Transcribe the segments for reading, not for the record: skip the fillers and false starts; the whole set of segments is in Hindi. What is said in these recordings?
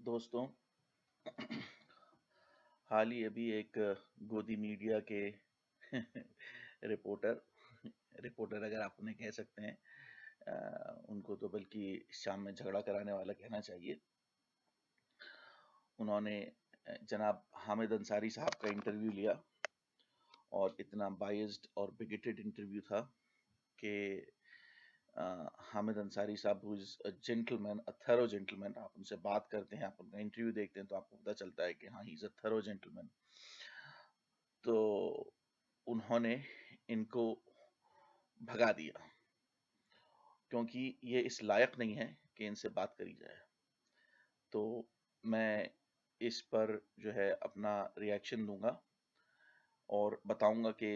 दोस्तों, हाल ही अभी एक गोदी मीडिया के रिपोर्टर रिपोर्टर अगर आप उन्हें कह सकते हैं, उनको तो बल्कि शाम में झगड़ा कराने वाला कहना चाहिए। उन्होंने जनाब हामिद अंसारी साहब का इंटरव्यू लिया और इतना बायस्ड और बिगेटेड इंटरव्यू था कि हामिद अंसारी साहब who is a gentleman, a thorough gentleman. आप उनसे बात करते हैं, आप उनका इंटरव्यू देखते हैं तो आपको पता चलता है कि हाँ, he is a thorough gentleman. तो उन्होंने इनको भगा दिया क्योंकि ये इस लायक नहीं है कि इनसे बात करी जाए। तो मैं इस पर जो है अपना रिएक्शन दूंगा और बताऊंगा कि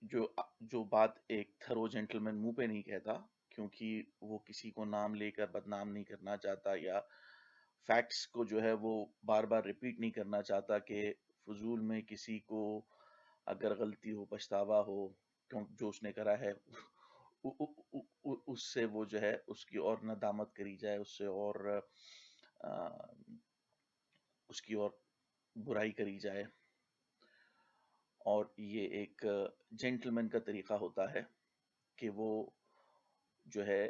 जो बात एक थरो जेंटलमैन मुंह पे नहीं कहता, क्योंकि वो किसी को नाम लेकर बदनाम नहीं करना चाहता या फैक्ट्स को जो है वो बार बार रिपीट नहीं करना चाहता कि फजूल में किसी को अगर गलती हो, पछतावा हो, क्यों जो उसने करा है उससे वो जो है उसकी और नदामत करी जाए, उससे और अ, उसकी और बुराई करी जाए। और ये एक जेंटलमैन का तरीका होता है कि वो जो है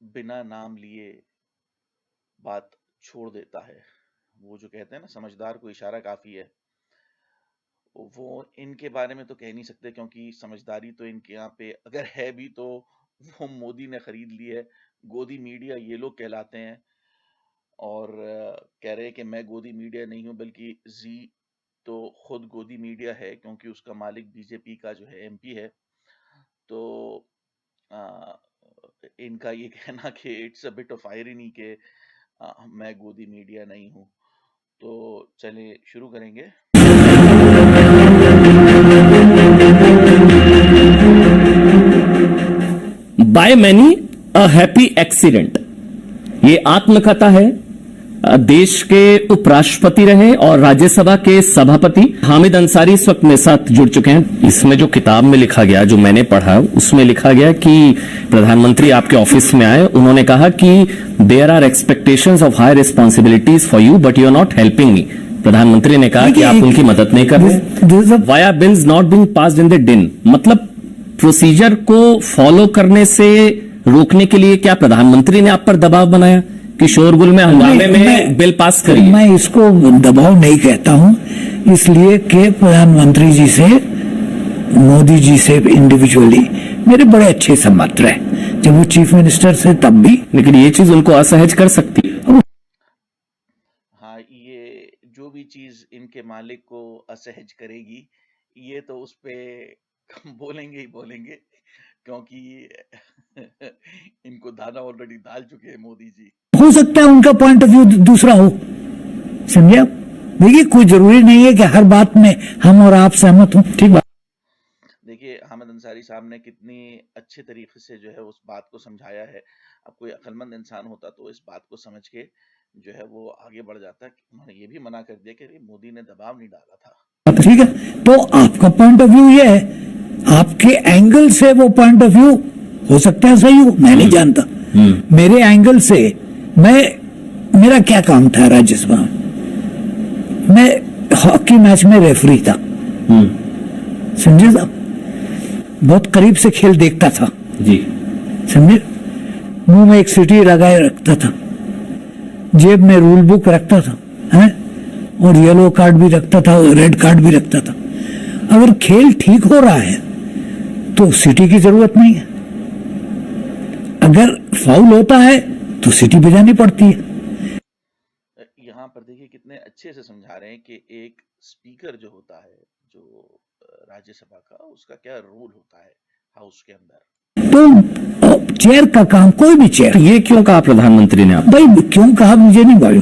बिना नाम लिए बात छोड़ देता है। वो जो कहते हैं ना, समझदार को इशारा काफी है। वो इनके बारे में तो कह नहीं सकते क्योंकि समझदारी तो इनके यहाँ पे अगर है भी तो वो मोदी ने खरीद ली है। गोदी मीडिया ये लोग कहलाते हैं और कह रहे हैं कि मैं गोदी मीडिया नहीं हूँ, बल्कि जी तो खुद गोदी मीडिया है क्योंकि उसका मालिक बीजेपी का जो है एमपी है। तो आ, इनका ये कहना कि it's a bit of irony के मैं गोदी मीडिया नहीं हूँ। तो चलिए शुरू करेंगे। By many a happy accident, ये आत्मकथा है। देश के उपराष्ट्रपति रहे और राज्यसभा के सभापति हामिद अंसारी इस वक्त मेरे साथ जुड़ चुके हैं। इसमें जो किताब में लिखा गया, जो मैंने पढ़ा, उसमें लिखा गया कि प्रधानमंत्री आपके ऑफिस में आए, उन्होंने कहा कि there are expectations of high responsibilities for you but you are not helping me. प्रधानमंत्री ने कहा कि आप उनकी मदद नहीं कर रहे। Via bills not being passed in the दिन, मतलब प्रोसीजर को फॉलो करने से रोकने के लिए क्या प्रधानमंत्री ने आप पर दबाव बनाया कि शोरगुल में, हंगामे में बिल पास करिए? मैं इसको दबाव नहीं कहता हूं, इसलिए कि प्रधानमंत्री जी से, मोदी जी से इंडिविजुअली मेरे बड़े अच्छे संबंध रहे जब वो चीफ मिनिस्टर से, तब भी। लेकिन ये चीज उनको असहज कर सकती है। हाँ, ये जो भी चीज इनके मालिक को असहज करेगी, ये तो उस पे बोलेंगे ही बोलेंगे, क्योंकि इनको दाना ऑलरेडी डाल चुके हैं मोदी जी। हो सकता है उनका पॉइंट ऑफ व्यू दूसरा हो, समझे आप? देखिए, कोई जरूरी नहीं है कि हर बात में हम और आप सहमत हों। ठीक बात। देखिए, हामिद अंसारी साहब ने कितनी अच्छे तरीके से जो है उस बात को समझाया है। अब कोई अक्लमंद इंसान होता तो इस बात को समझ के जो है वो आगे बढ़ जाता। उन्होंने ये भी मना कर दिया कि मोदी ने दबाव नहीं डाला था। ठीक है, तो आपका पॉइंट ऑफ व्यू ये है, आपके एंगल से वो पॉइंट ऑफ व्यू हो सकता है सही हो, मैं नहीं जानता। मेरे एंगल से मेरा क्या काम था राज्यसभा में? मैं हॉकी मैच में रेफरी था, समझे साहब? बहुत करीब से खेल देखता था जी, समझे? मुंह में एक सीटी लगाए रखता था, जेब में रूल बुक रखता था, है? और येलो कार्ड भी रखता था, रेड कार्ड भी रखता था। अगर खेल ठीक हो रहा है तो सिटी की जरूरत नहीं है, अगर फाउल होता है तो सिटी बजानी पड़ती है। यहाँ पर देखिए कितने अच्छे से समझा रहे हैं कि एक स्पीकर जो होता है, जो राज्यसभा का, उसका क्या रोल होता है हाउस के अंदर। तो चेयर का काम, कोई भी चेयर। ये क्यों कहा प्रधानमंत्री ने? आप भाई क्यों कहा मुझे नहीं मालूम।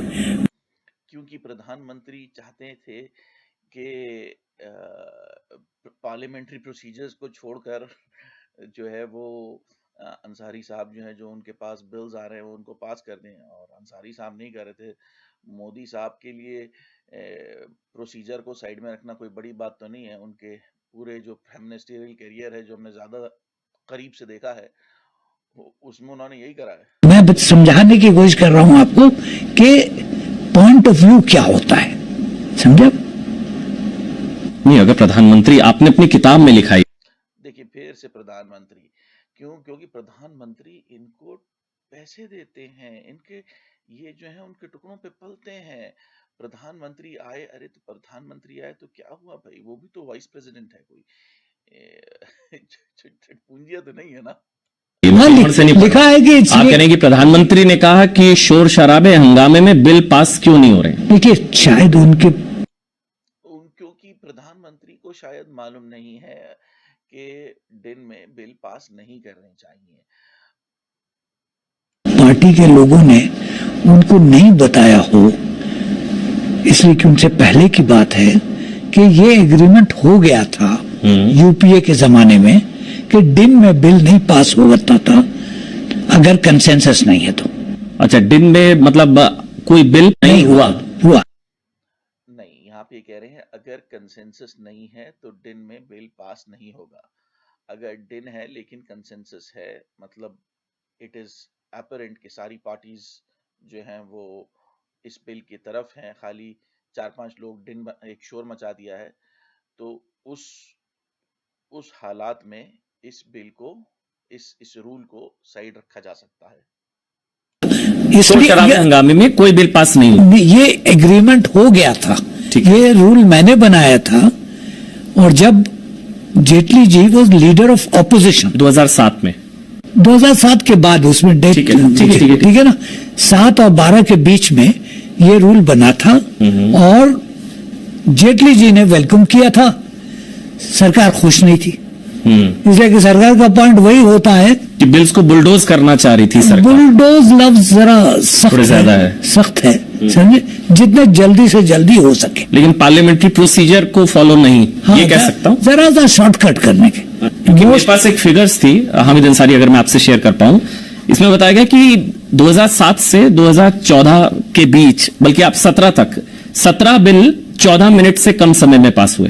क्योंकि प्रधानमंत्री चाहते थे कि पार्लियामेंट्री प्रोसीजर्स को छोड़कर जो है वो अंसारी साहब जो है, जो उनके पास बिल्स आ रहे हैं वो उनको पास कर दें, और अंसारी साहब नहीं कर रहे थे। मोदी साहब के लिए प्रोसीजर को साइड में रखना कोई बड़ी बात तो नहीं है। उनके पूरे जो फेमिनिस्टियल करियर है, जो हमने ज़्यादा करीब से देखा है, उसमें उन्होंने यही करा है। मैं समझाने की कोशिश कर रहा हूं आपको कि पॉइंट ऑफ व्यू क्या होता है, समझे? नहीं, अगर प्रधानमंत्री आपने अपनी किताब में लिखा है, देखिए फिर से प्रधानमंत्री क्यों, क्योंकि प्रधानमंत्री इनको पैसे देते हैं, इनके ये जो है उनके टुकड़ों पे पलते हैं। प्रधानमंत्री आए, अरे तो प्रधानमंत्री आए तो क्या हुआ भाई, वो भी तो वाइस प्रेसिडेंट है, कोई पूंजिया तो नहीं है ना। से नहीं लिखा है कि आप कह रहे हैं कि प्रधानमंत्री ने कहा कि शोर शराबे हंगामे में बिल पास क्यों नहीं हो रहे? देखिए शायद उनके क्योंकि प्रधानमंत्री को शायद मालूम नहीं है कि दिन में बिल पास नहीं करने चाहिए। पार्टी के लोगों ने उनको नहीं बताया हो, इसलिए कि उनसे पहले की बात है कि ये एग्रीमेंट हो गया था यूपीए के जमाने में कि दिन में बिल नहीं पास होता था अगर कंसेंसस नहीं है तो। अच्छा, दिन में मतलब कोई बिल नहीं हुआ? नहीं, यहाँ पे कह रहे हैं अगर कंसेंसस नहीं है तो दिन में बिल पास नहीं होगा। अगर दिन है लेकिन कंसेंसस है, मतलब इट इज अपरेंट कि सारी पार्टीज जो हैं वो इस बिल की तरफ हैं, खाली 4-5 लोग दिन एक शोर मचा दिया है, तो उस हालात में इस बिल को, इस रूल को साइड रखा जा सकता है। इसलिए हंगामे में कोई बिल पास नहीं हुआ। ये एग्रीमेंट हो गया था, ये रूल मैंने बनाया था, और जब Jaitley ji was leader of opposition 2007 में, 2007 के बाद उसमें डेट ठीक है ना, 7 और 12 के बीच में ये रूल बना था और जेटली जी ने वेलकम किया था। सरकार खुश नहीं थी, इसलिए कि सरकार का पॉइंट वही होता है कि बिल्स को बुलडोज करना चाह रही थी सरकार। बुलडोज लफ्ज जरा सख्त है, समझे, जितने जल्दी से जल्दी हो सके, लेकिन पार्लियामेंट्री प्रोसीजर को फॉलो नहीं, ये कह सकता हूँ, जरा सा शॉर्टकट करने के। क्योंकि मेरे पास एक फिगर्स थी हामिद अंसारी, अगर मैं आपसे शेयर कर पाऊं, इसमें बताया गया कि 2007 से 2014 के बीच, बल्कि आप 17 तक 17 बिल 14 मिनट से कम समय में पास हुए।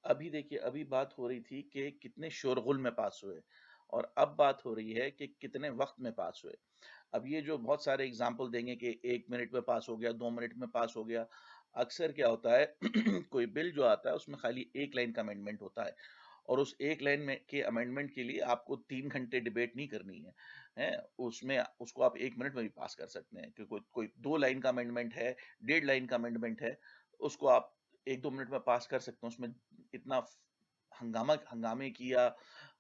अभी देखिए, अभी बात हो रही थी कि कितने शोरगुल में पास हुए, और अब बात हो रही है कि कितने वक्त में पास हुए। अब ये जो बहुत सारे एग्जाम्पल देंगे कि 1 मिनट में पास हो गया, 2 मिनट में पास हो गया, अक्सर क्या होता है कोई बिल जो आता है उसमें खाली 1 लाइन का अमेंडमेंट होता है, और उस 1 लाइन में के अमेंडमेंट के लिए आपको 3 घंटे डिबेट नहीं करनी है, उसमें उसको आप 1 मिनट में भी पास कर सकते हैं। क्योंकि कोई 2 लाइन का अमेंडमेंट है, 1.5 लाइन का अमेंडमेंट है, उसको आप 1-2 मिनट में पास कर सकते हैं। उसमें इतना हंगामे की या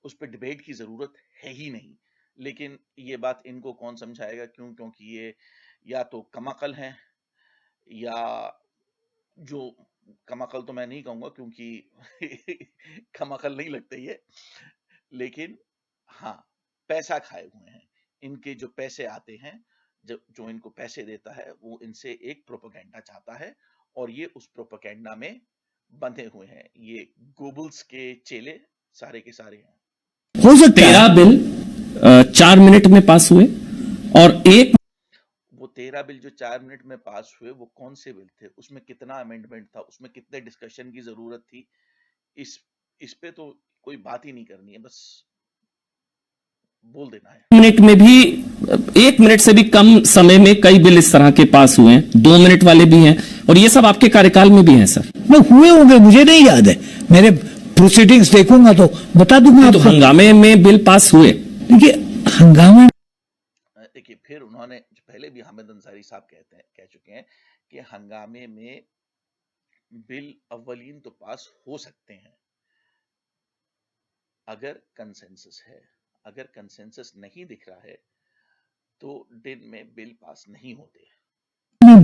उस पर डिबेट की जरूरत है ही नहीं। लेकिन ये बात इनको कौन समझाएगा, क्यों? क्योंकि ये या तो कमाकल हैं, या जो कमाकल तो मैं नहीं कहूंगा क्योंकि कमाकल नहीं लगते ये, लेकिन हाँ, पैसा खाए हुए हैं। इनके जो पैसे आते हैं, जो इनको पैसे देता है, वो इनसे एक प्रोपेगेंडा चाहता है, और ये उस प्रोपेगेंडा में बंधे हुए हैं। ये गोबल्स के चेले सारे के सारे हैं। हो सकता है 13 बिल 4 मिनट में पास हुए, और वो 13 बिल जो 4 मिनट में पास हुए, वो कौन से बिल थे? उसमें कितना अमेंडमेंट था? उसमें कितने डिस्कशन की जरूरत थी? इस पे तो कोई बात ही नहीं करनी है, बस बोल देना है। मिनट में भी 1 मिनट से भी कम समय में कई बिल इस तरह के पास हुए हैं, 2 मिनट वाले भी हैं, और ये सब आपके कार्यकाल में भी हैं सर? मैं हुए होंगे, मुझे नहीं याद है, मेरे प्रोसीडिंग्स देखूंगा तो बता दूंगा। तो हंगामे में बिल पास हुए? देखिए हंगामे, देखिए फिर उन्होंने पहले भी हामिद अंसारी साहब कह चुके हैं कि हंगामे में बिल अव्वलीन तो पास हो सकते हैं अगर कंसेंसस है। अगर कंसेंसस नहीं दिख रहा है तो दिन में बिल पास नहीं होते।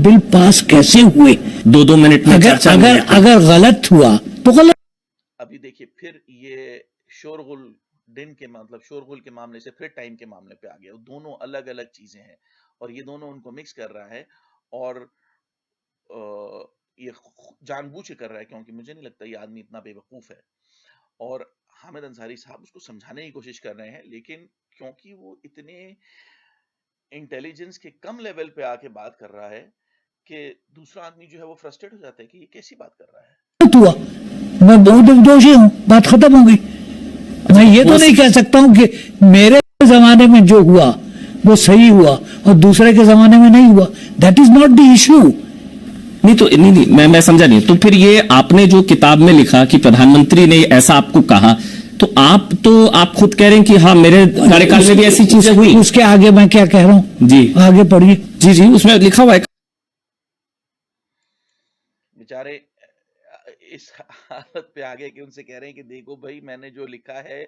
बिल पास कैसे हुए? 2-2 मिनट में, अगर गलत हुआ तो गलत। अभी देखिए फिर ये शोरगुल दिन के, मतलब शोरगुल के मामले से फिर टाइम के मामले पे आ गया। दोनों अलग अलग चीजें हैं, और ये दोनों उनको मिक्स कर रहा है, और ये जानबूझ के कर रहा है, क्योंकि मुझे नहीं लगता ये आदमी इतना बेवकूफ है। और हामिद अंसारी साहब उसको समझाने की कोशिश कर रहे हैं, लेकिन क्योंकि वो इतने इंटेलिजेंस के कम लेवल पे आके बात कर रहा है कि दूसरा आदमी जो है वो फ्रस्ट्रेट हो जाता है कि ये कैसी बात कर रहा है। हुआ, मैं बहुत दोषी हूँ, बात खत्म हो गई। मैं ये तो नहीं कह सकता हूँ कि मेरे जमाने में जो हुआ वो सही हुआ और दूसरे के जमाने में नहीं हुआ, that is not the issue. नहीं, मैं समझा नहीं। तो फिर ये आपने जो किताब में लिखा कि प्रधानमंत्री ने ऐसा आपको कहा, तो आप खुद कह रहे हैं कि हाँ मेरे कार्यकाल में भी ऐसी चीजें हुई। उसके आगे मैं क्या कह रहा हूं जी आगे पढ़िए। जी, उसमें लिखा हुआ है। बेचारे इस हालत पे आ गए कि उनसे कह रहे हैं कि देखो भाई मैंने जो लिखा है,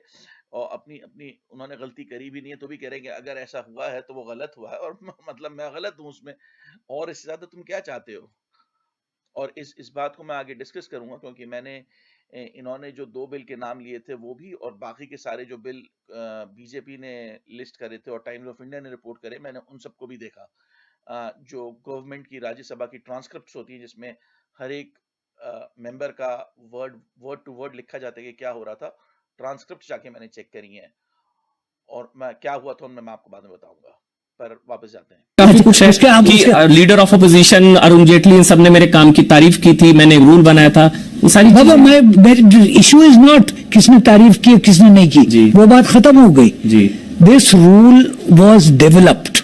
और अपनी अपनी उन्होंने गलती करी भी नहीं है तो भी कह रहे हैं कि अगर ऐसा हुआ है तो वो गलत हुआ है, और मतलब मैं गलत हूं उसमें, और इससे ज्यादा तुम क्या चाहते हो। और इस बात को मैं आगे डिस्कस करूंगा, क्योंकि मैंने इन्होंने जो 2 बिल के नाम लिए थे वो भी, और बाकी के सारे जो बिल बीजेपी ने लिस्ट करे थे और टाइम्स ऑफ इंडिया ने रिपोर्ट करे, मैंने उन सबको भी देखा। जो गवर्नमेंट की राज्यसभा की ट्रांसक्रिप्ट्स होती है जिसमें हर एक मेंबर का वर्ड टू वर्ड लिखा जाता है कि क्या हो रहा था, ट्रांसक्रिप्ट जाके मैंने चेक करी हैं, और मैं क्या हुआ था उनमें मैं आपको बाद में बताऊंगा। पर वापस जाते हैं। काफी कुछ है कि leader of opposition Arun Jaitley इन सब ने मेरे काम की तारीफ की थी, मैंने एक रूल बनाया था, ये सारी मैं इशू इज नॉट किसने तारीफ की किसने नहीं की, वो बात खत्म हो गई जी। This rule was developed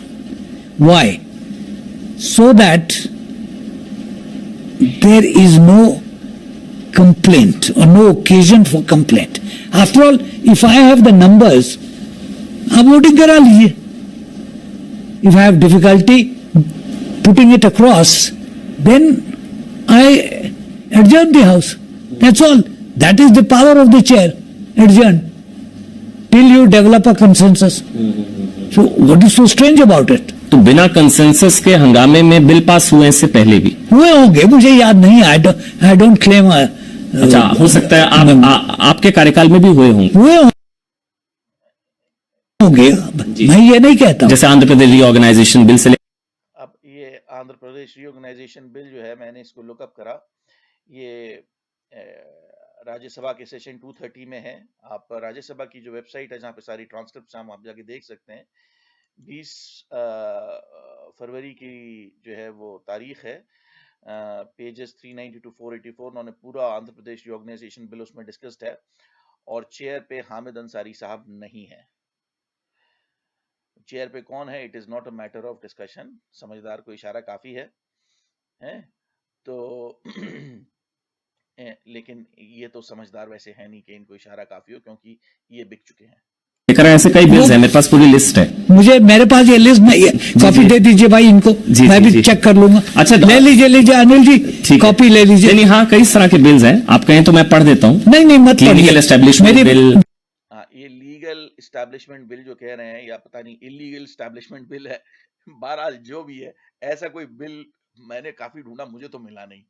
why, so that there is no complaint or no occasion for complaint. After all, if I have the numbers, आप वोटिंग करा लीजिए. If I have difficulty putting it across, then I adjourn the house. That's all. That is the power of the chair. Adjourn till you develop a consensus. So what is so strange about it? तो बिना कंसेंसस के हंगामे में बिल पास हुए इससे पहले भी हुए होंगे, मुझे याद नहीं. I don't claim. अच्छा, हो सकता है आपके कार्यकाल में भी हुए होंगे, मैं ये नहीं कहता. जैसे आंध्र प्रदेश रीऑर्गेनाइजेशन बिल से अब ये आंध्र प्रदेश रीऑर्गेनाइजेशन बिल जो है, मैंने इसको लुकअप करा, ये राज्यसभा के सेशन 230 में है. आप राज्यसभा की जो वेबसाइट है जहाँ पे सारी ट्रांसक्रिप्ट आप जाके देख सकते हैं. 20 फरवरी की जो है वो तारीख है. पेजेस 390 to 484 उन्होंने पूरा आंध्र प्रदेश रीऑर्गेनाइजेशन बिल उसमें डिस्कस्ड है, और चेयर पे हामिद अंसारी साहब नहीं है. चेयर पे कौन है, it is not a matter of discussion. समझदार को इशारा काफी है, तो लेकिन ये तो समझदार वैसे है नहीं कि इनको इशारा काफी हो, क्योंकि ये बिक चुके हैं. ऐसे कई बिल्स हैं, मेरे पास पूरी लिस्ट है. मेरे पास ये लिस्ट नहीं है. कॉपी दे दीजिए भाई इनको, मैं भी चेक कर लूंगा. अच्छा, ले लीजिए अनिल जी, कॉपी ले लीजिए. नहीं, हाँ कई तरह के बिल्स हैं, आप कहें तो मैं पढ़ देता हूँ. नहीं मत पढ़िए. लीगल एस्टेब्लिशमेंट बिल, ये लीगल एस्टेब्लिशमेंट बिल जो कह रहे हैं, या पता नहीं इलीगल एस्टेब्लिशमेंट बिल है, बहरहाल जो भी है, ऐसा कोई बिल मैंने काफी ढूंढा, मुझे तो मिला नहीं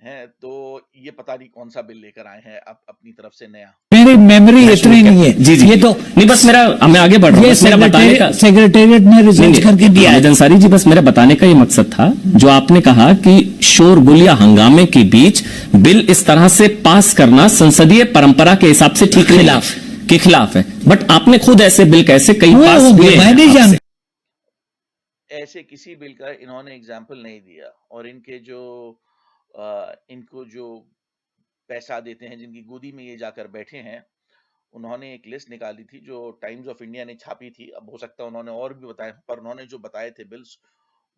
है. तो ये पता नहीं कौन सा बिल लेकर आए हैं अपनी तरफ से नया. मेरी मेमोरी इतनी नहीं है. जी, ये तो नहीं, बस मैं आगे बढ़ रहा हूँ. मेरा बताने का सेक्रेटेरिएट ने रिसर्च करके दिया है. अंसारी जी, बस मेरा बताने का ये मकसद था, जो आपने कहा कि शोरगुल या हंगामे के बीच बिल इस तरह से पास करना संसदीय परंपरा के हिसाब से ठीक के खिलाफ है. बट आपने खुद ऐसे बिल कैसे कई पास हुए? मैं नहीं जानता. ऐसे किसी बिल का इन्होंने एग्जाम्पल नहीं दिया, और इनको जो पैसा देते हैं, जिनकी गोदी में ये जाकर बैठे हैं, उन्होंने एक लिस्ट निकाली थी जो टाइम्स ऑफ इंडिया ने छापी थी. अब हो सकता है उन्होंने और भी बताया, पर उन्होंने जो बताए थे बिल्स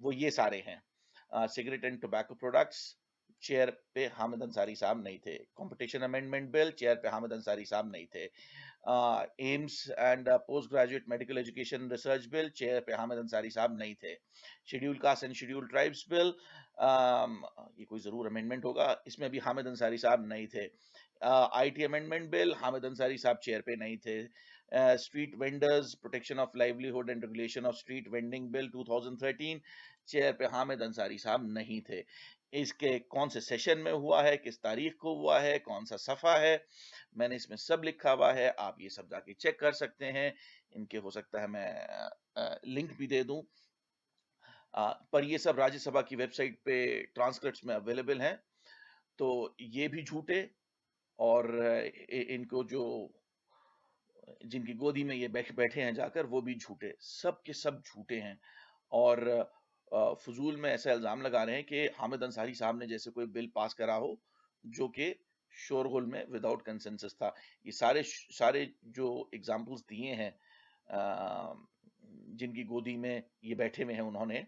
वो ये सारे हैं. Cigarette and tobacco products, chair पे हामिद अंसारी साहब नहीं थे. कंपटीशन अमेंडमेंट बिल, चेयर पे हामिद अंसारी साहब नहीं थे. AIIMS and post graduate medical education research bill, chair पे हामिद अंसारी साहब नहीं थे. Schedule caste and schedule tribes bill, ये कोई जरूर अमेंडमेंट होगा, इसमें भी हामिद अंसारी साहब नहीं थे. IT amendment bill, Hamid Ansari साहब चेयर पे नहीं थे. Street vendors protection of livelihood and regulation of street vending bill 2013, chair पे हामिद अंसारी साहब नहीं थे. इसके कौन से सेशन में हुआ है, किस तारीख को हुआ है, कौन सा सफा है, मैंने इसमें सब लिखा हुआ है. आप ये सब जाके चेक कर सकते हैं. इनके हो सकता है मैं लिंक भी दे दूं, पर ये सब राज्यसभा की वेबसाइट पे ट्रांसक्रिप्ट्स में अवेलेबल हैं. तो ये भी झूठे, और इनको जो जिनकी गोदी में ये बैठे हैं जाकर, वो भी झूठे. सब के सब झूठे हैं, और फजूल में ऐसा इल्जाम लगा रहे हैं कि हामिद अंसारी साहब ने जैसे कोई बिल पास करा हो जो कि शोरगुल में विदाउट कंसेंसस था. ये सारे जो एग्जाम्पल्स दिए हैं जिनकी गोदी में ये बैठे हुए हैं उन्होंने,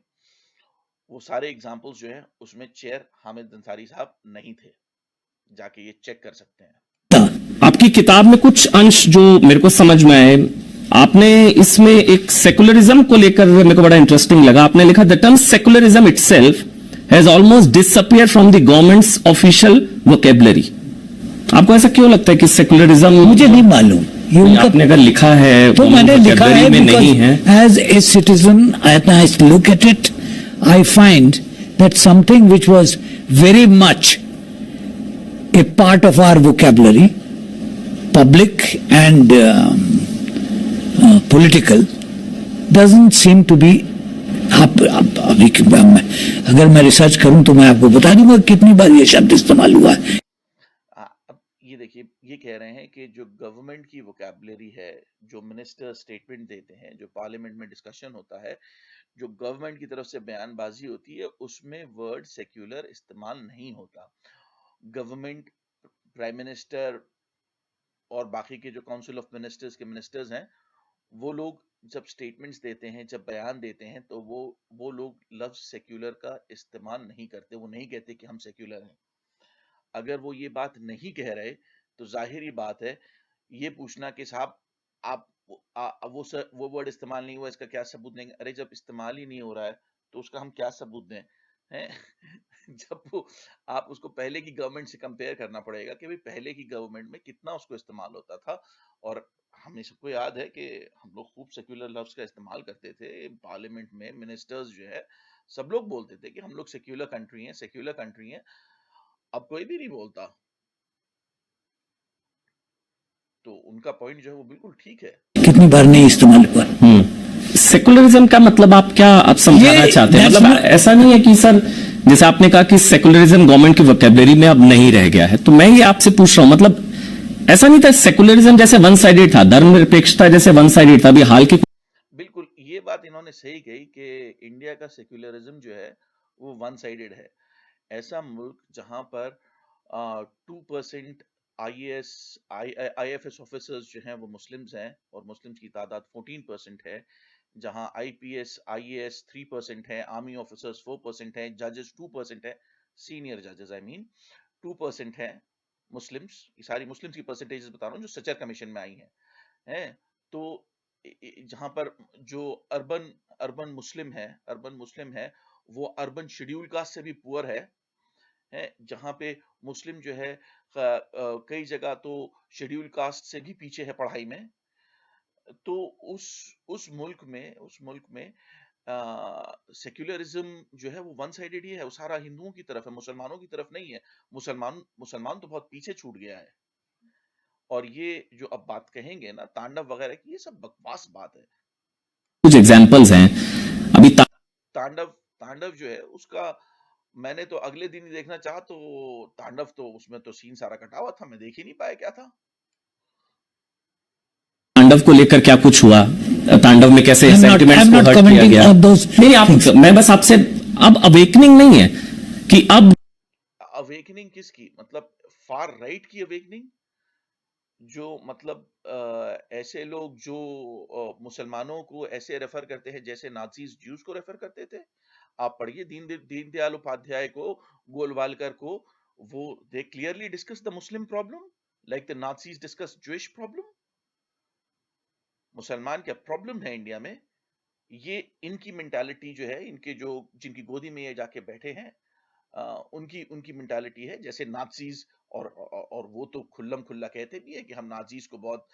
वो सारे एग्जाम्पल्स जो हैं उसमें चेयर हामिद अंसारी साहब नहीं थे। जाके ये चेक कर सकते हैं। आपकी किताब में कुछ अंश जो मेरे को समझ में आए, आपने इसमें एक सेकुलरिज्म को लेकर मेरे को बड़ा इंटरेस्टिंग लगा। आपने लिखा the term secularism itself has almost disappear from the governments official vocabulary. आपको ऐसा क्यों लगता है कि सेकुलरिज्म, मुझे नहीं मालूम, ये उनका, आपने अगर लिखा है तो मैंने लिखा है में नहीं है। As a citizen I look at it, I find that something which was very much a part of our vocabulary, public and political, doesn't seem to be. अभी अगर मैं रिसर्च करूं तो मैं आपको बता दूंगा कितनी बार ये शब्द इस्तेमाल हुआ है। अब ये देखिए, ये कह रहे हैं कि जो गवर्नमेंट की वोकैबुलरी है, जो मिनिस्टर स्टेटमेंट देते हैं, जो पार्लियामेंट में डिस्कशन होता है, जो गवर्नमेंट की तरफ से बयानबाजी होती है, उसमें वर्ड सेक्युलर इस्तेमाल नहीं होता। गवर्नमेंट, प्राइम मिनिस्टर और बाकी के जो काउंसिल ऑफ मिनिस्टर्स के मिनिस्टर्स हैं, वो लोग जब स्टेटमेंट्स देते हैं, जब बयान देते हैं, तो वो लोग लफ्ज सेक्युलर का इस्तेमाल नहीं करते। वो नहीं कहते कि हम सेक्युलर हैं। अगर वो ये बात नहीं कह रहे तो जाहिर बात है ये पूछना कि साहब आप वो वर्ड इस्तेमाल नहीं हुआ, इसका क्या सबूत देंगे? अरे जब इस्तेमाल ही नहीं हो रहा है तो उसका हम क्या सबूत दें? हैं? जब वो आप उसको पहले की गवर्नमेंट से कंपेयर करना पड़ेगा कि भाई पहले की गवर्नमेंट में कितना उसको इस्तेमाल होता था। और हमें सबको याद है कि हम लोग खूब सेक्युलर लफ्ज का इस्तेमाल करते थे पार्लियामेंट में। मिनिस्टर्स जो है सब लोग बोलते थे कि हम लोग सेक्युलर कंट्री हैं, सेक्युलर कंट्री हैं। अब कोई भी नहीं बोलता। तो उनका पॉइंट जो है वो बिल्कुल ठीक है। कितनी बार नहीं इस्तेमाल हुआ। सेकुलरिज्म का मतलब आप क्या आप समझाना चाहते हैं? मतलब ऐसा नहीं है कि सर, जैसे आपने कहा कि सेकुलरिज्म गवर्नमेंट की वोकैबुलरी में अब नहीं रह गया है, तो मैं ये आपसे पूछ रहा हूं, मतलब ऐसा नहीं था सेकुलरिज्म जैसे वन साइडेड था, धर्मनिरपेक्षता जैसे वन साइडेड था, अभी हाल की। बिल्कुल, ये बात इन्होंने सही कही कि इंडिया का सेक्युलरिज्म जो है वो वन साइडेड है। ऐसा मुल्क जहां पर 2% आईएएस आईएफएस ऑफिसर्स जो हैं वो मुस्लिम्स हैं और मुस्लिम्स की तादाद 14% है, जहां आईपीएस आईएएस 3% है, आर्मी ऑफिसर्स 4% है, जजेस 2% है, सीनियर जजेस आई मीन 2% है मुस्लिम्स। ये सारी मुस्लिम्स की परसेंटेजेस बता रहा हूँ जो सचर कमीशन में आई हैं। तो जहां पर जो अर्बन अर्बन मुस्लिम है वो अर्बन शेड्यूल कास्ट से भी पुअर है। जहां पे मुस्लिम जो है कई जगह तो शेड्यूल कास्ट से भी पीछे है पढ़ाई में। तो उस मुल्क में सेक्युलरिज्म जो है वो वन साइडेड ही है। वो सारा हिंदुओं की तरफ है, मुसलमानों की तरफ नहीं है। मुसलमान तो बहुत पीछे छूट गया है। और ये जो अब बात कहेंगे ना तांडव वगैरह की, ये सब बकवास बात है। कुछ एग्जांपल्स हैं अभी तांडव जो है उसका मैंने तो अगले दिन ही देखना चाहा, तो तांडव तो उसमें तो सीन सारा कटा हुआ था, मैं देख ही नहीं पाया क्या था। तांडव को लेकर क्या कुछ हुआ, तांडव में कैसे सेंटिमेंट्स को हर्ट किया गया। नहीं, आप मैं बस आपसे, अब अवेकनिंग नहीं है कि अब अवेकनिंग किसकी? मतलब फार राइट की अवेकनिंग, जो मतलब ऐसे लोग जो मुसलमानों को ऐसे रेफर करते हैं जैसे नाजीज ज्यूज को रेफर करते थे। आप पढ़िए दीनदयाल उपाध्याय को, गोलवालकर को, वो they clearly discuss the Muslim problem like the Nazis discuss Jewish problem. मुसलमान क्या प्रॉब्लम है इंडिया में, ये इनकी मेंटालिटी जो है, इनके जो जिनकी गोदी में ये जाके बैठे हैं, उनकी उनकी मेंटालिटी है जैसे नाजीज। और वो तो खुल्लम खुल्ला कहते भी है कि हम नाजीज को बहुत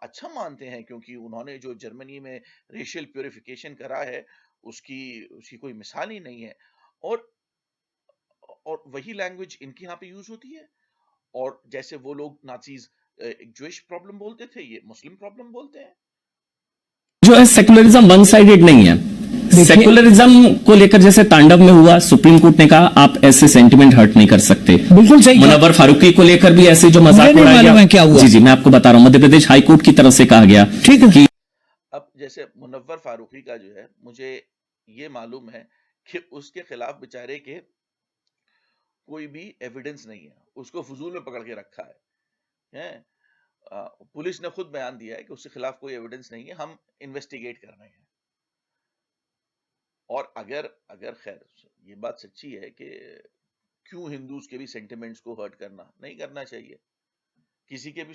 अच्छा मानते हैं क्योंकि उन्होंने जो जर्मनी में रेशियल प्यूरिफिकेशन करा है उसकी उसकी कोई मिसाल ही नहीं है। और वही लैंग्वेज इनके यहाँ पे यूज होती है। और जैसे वो लोग नाजीज एक ज्यूइश प्रॉब्लम बोलते थे, ये मुस्लिम प्रॉब्लम बोलते हैं। जो है सेकुलरिज्म वन साइडेड नहीं है। सेकुलरिज्म को लेकर जैसे तांडव में हुआ, सुप्रीम कोर्ट ने कहा आप ऐसे सेंटिमेंट हर्ट नहीं कर सकते। बिल्कुल सही। मुनव्वर फारूकी को लेकर भी ऐसे जो मजाक उड़ाया गया, क्या हुआ? जी मैं आपको बता रहा हूं, मध्य प्रदेश हाई कोर्ट की तरफ से कहा गया, ठीक है कि अब जैसे मुनव्वर फारूकी का जो है, मुझे ये मालूम है कि उसके खिलाफ बेचारे के कोई भी एविडेंस नहीं है, उसको फजूल में पकड़ के रखा है। पुलिस ने खुद बयान दिया है कि उसके खिलाफ कोई एविडेंस नहीं है, हम इन्वेस्टिगेट कर रहे हैं। और अगर खैर ये बात सच्ची है कि क्यों हिंदूज के भी सेंटिमेंट्स को हर्ट करना, नहीं करना चाहिए। किसी के भी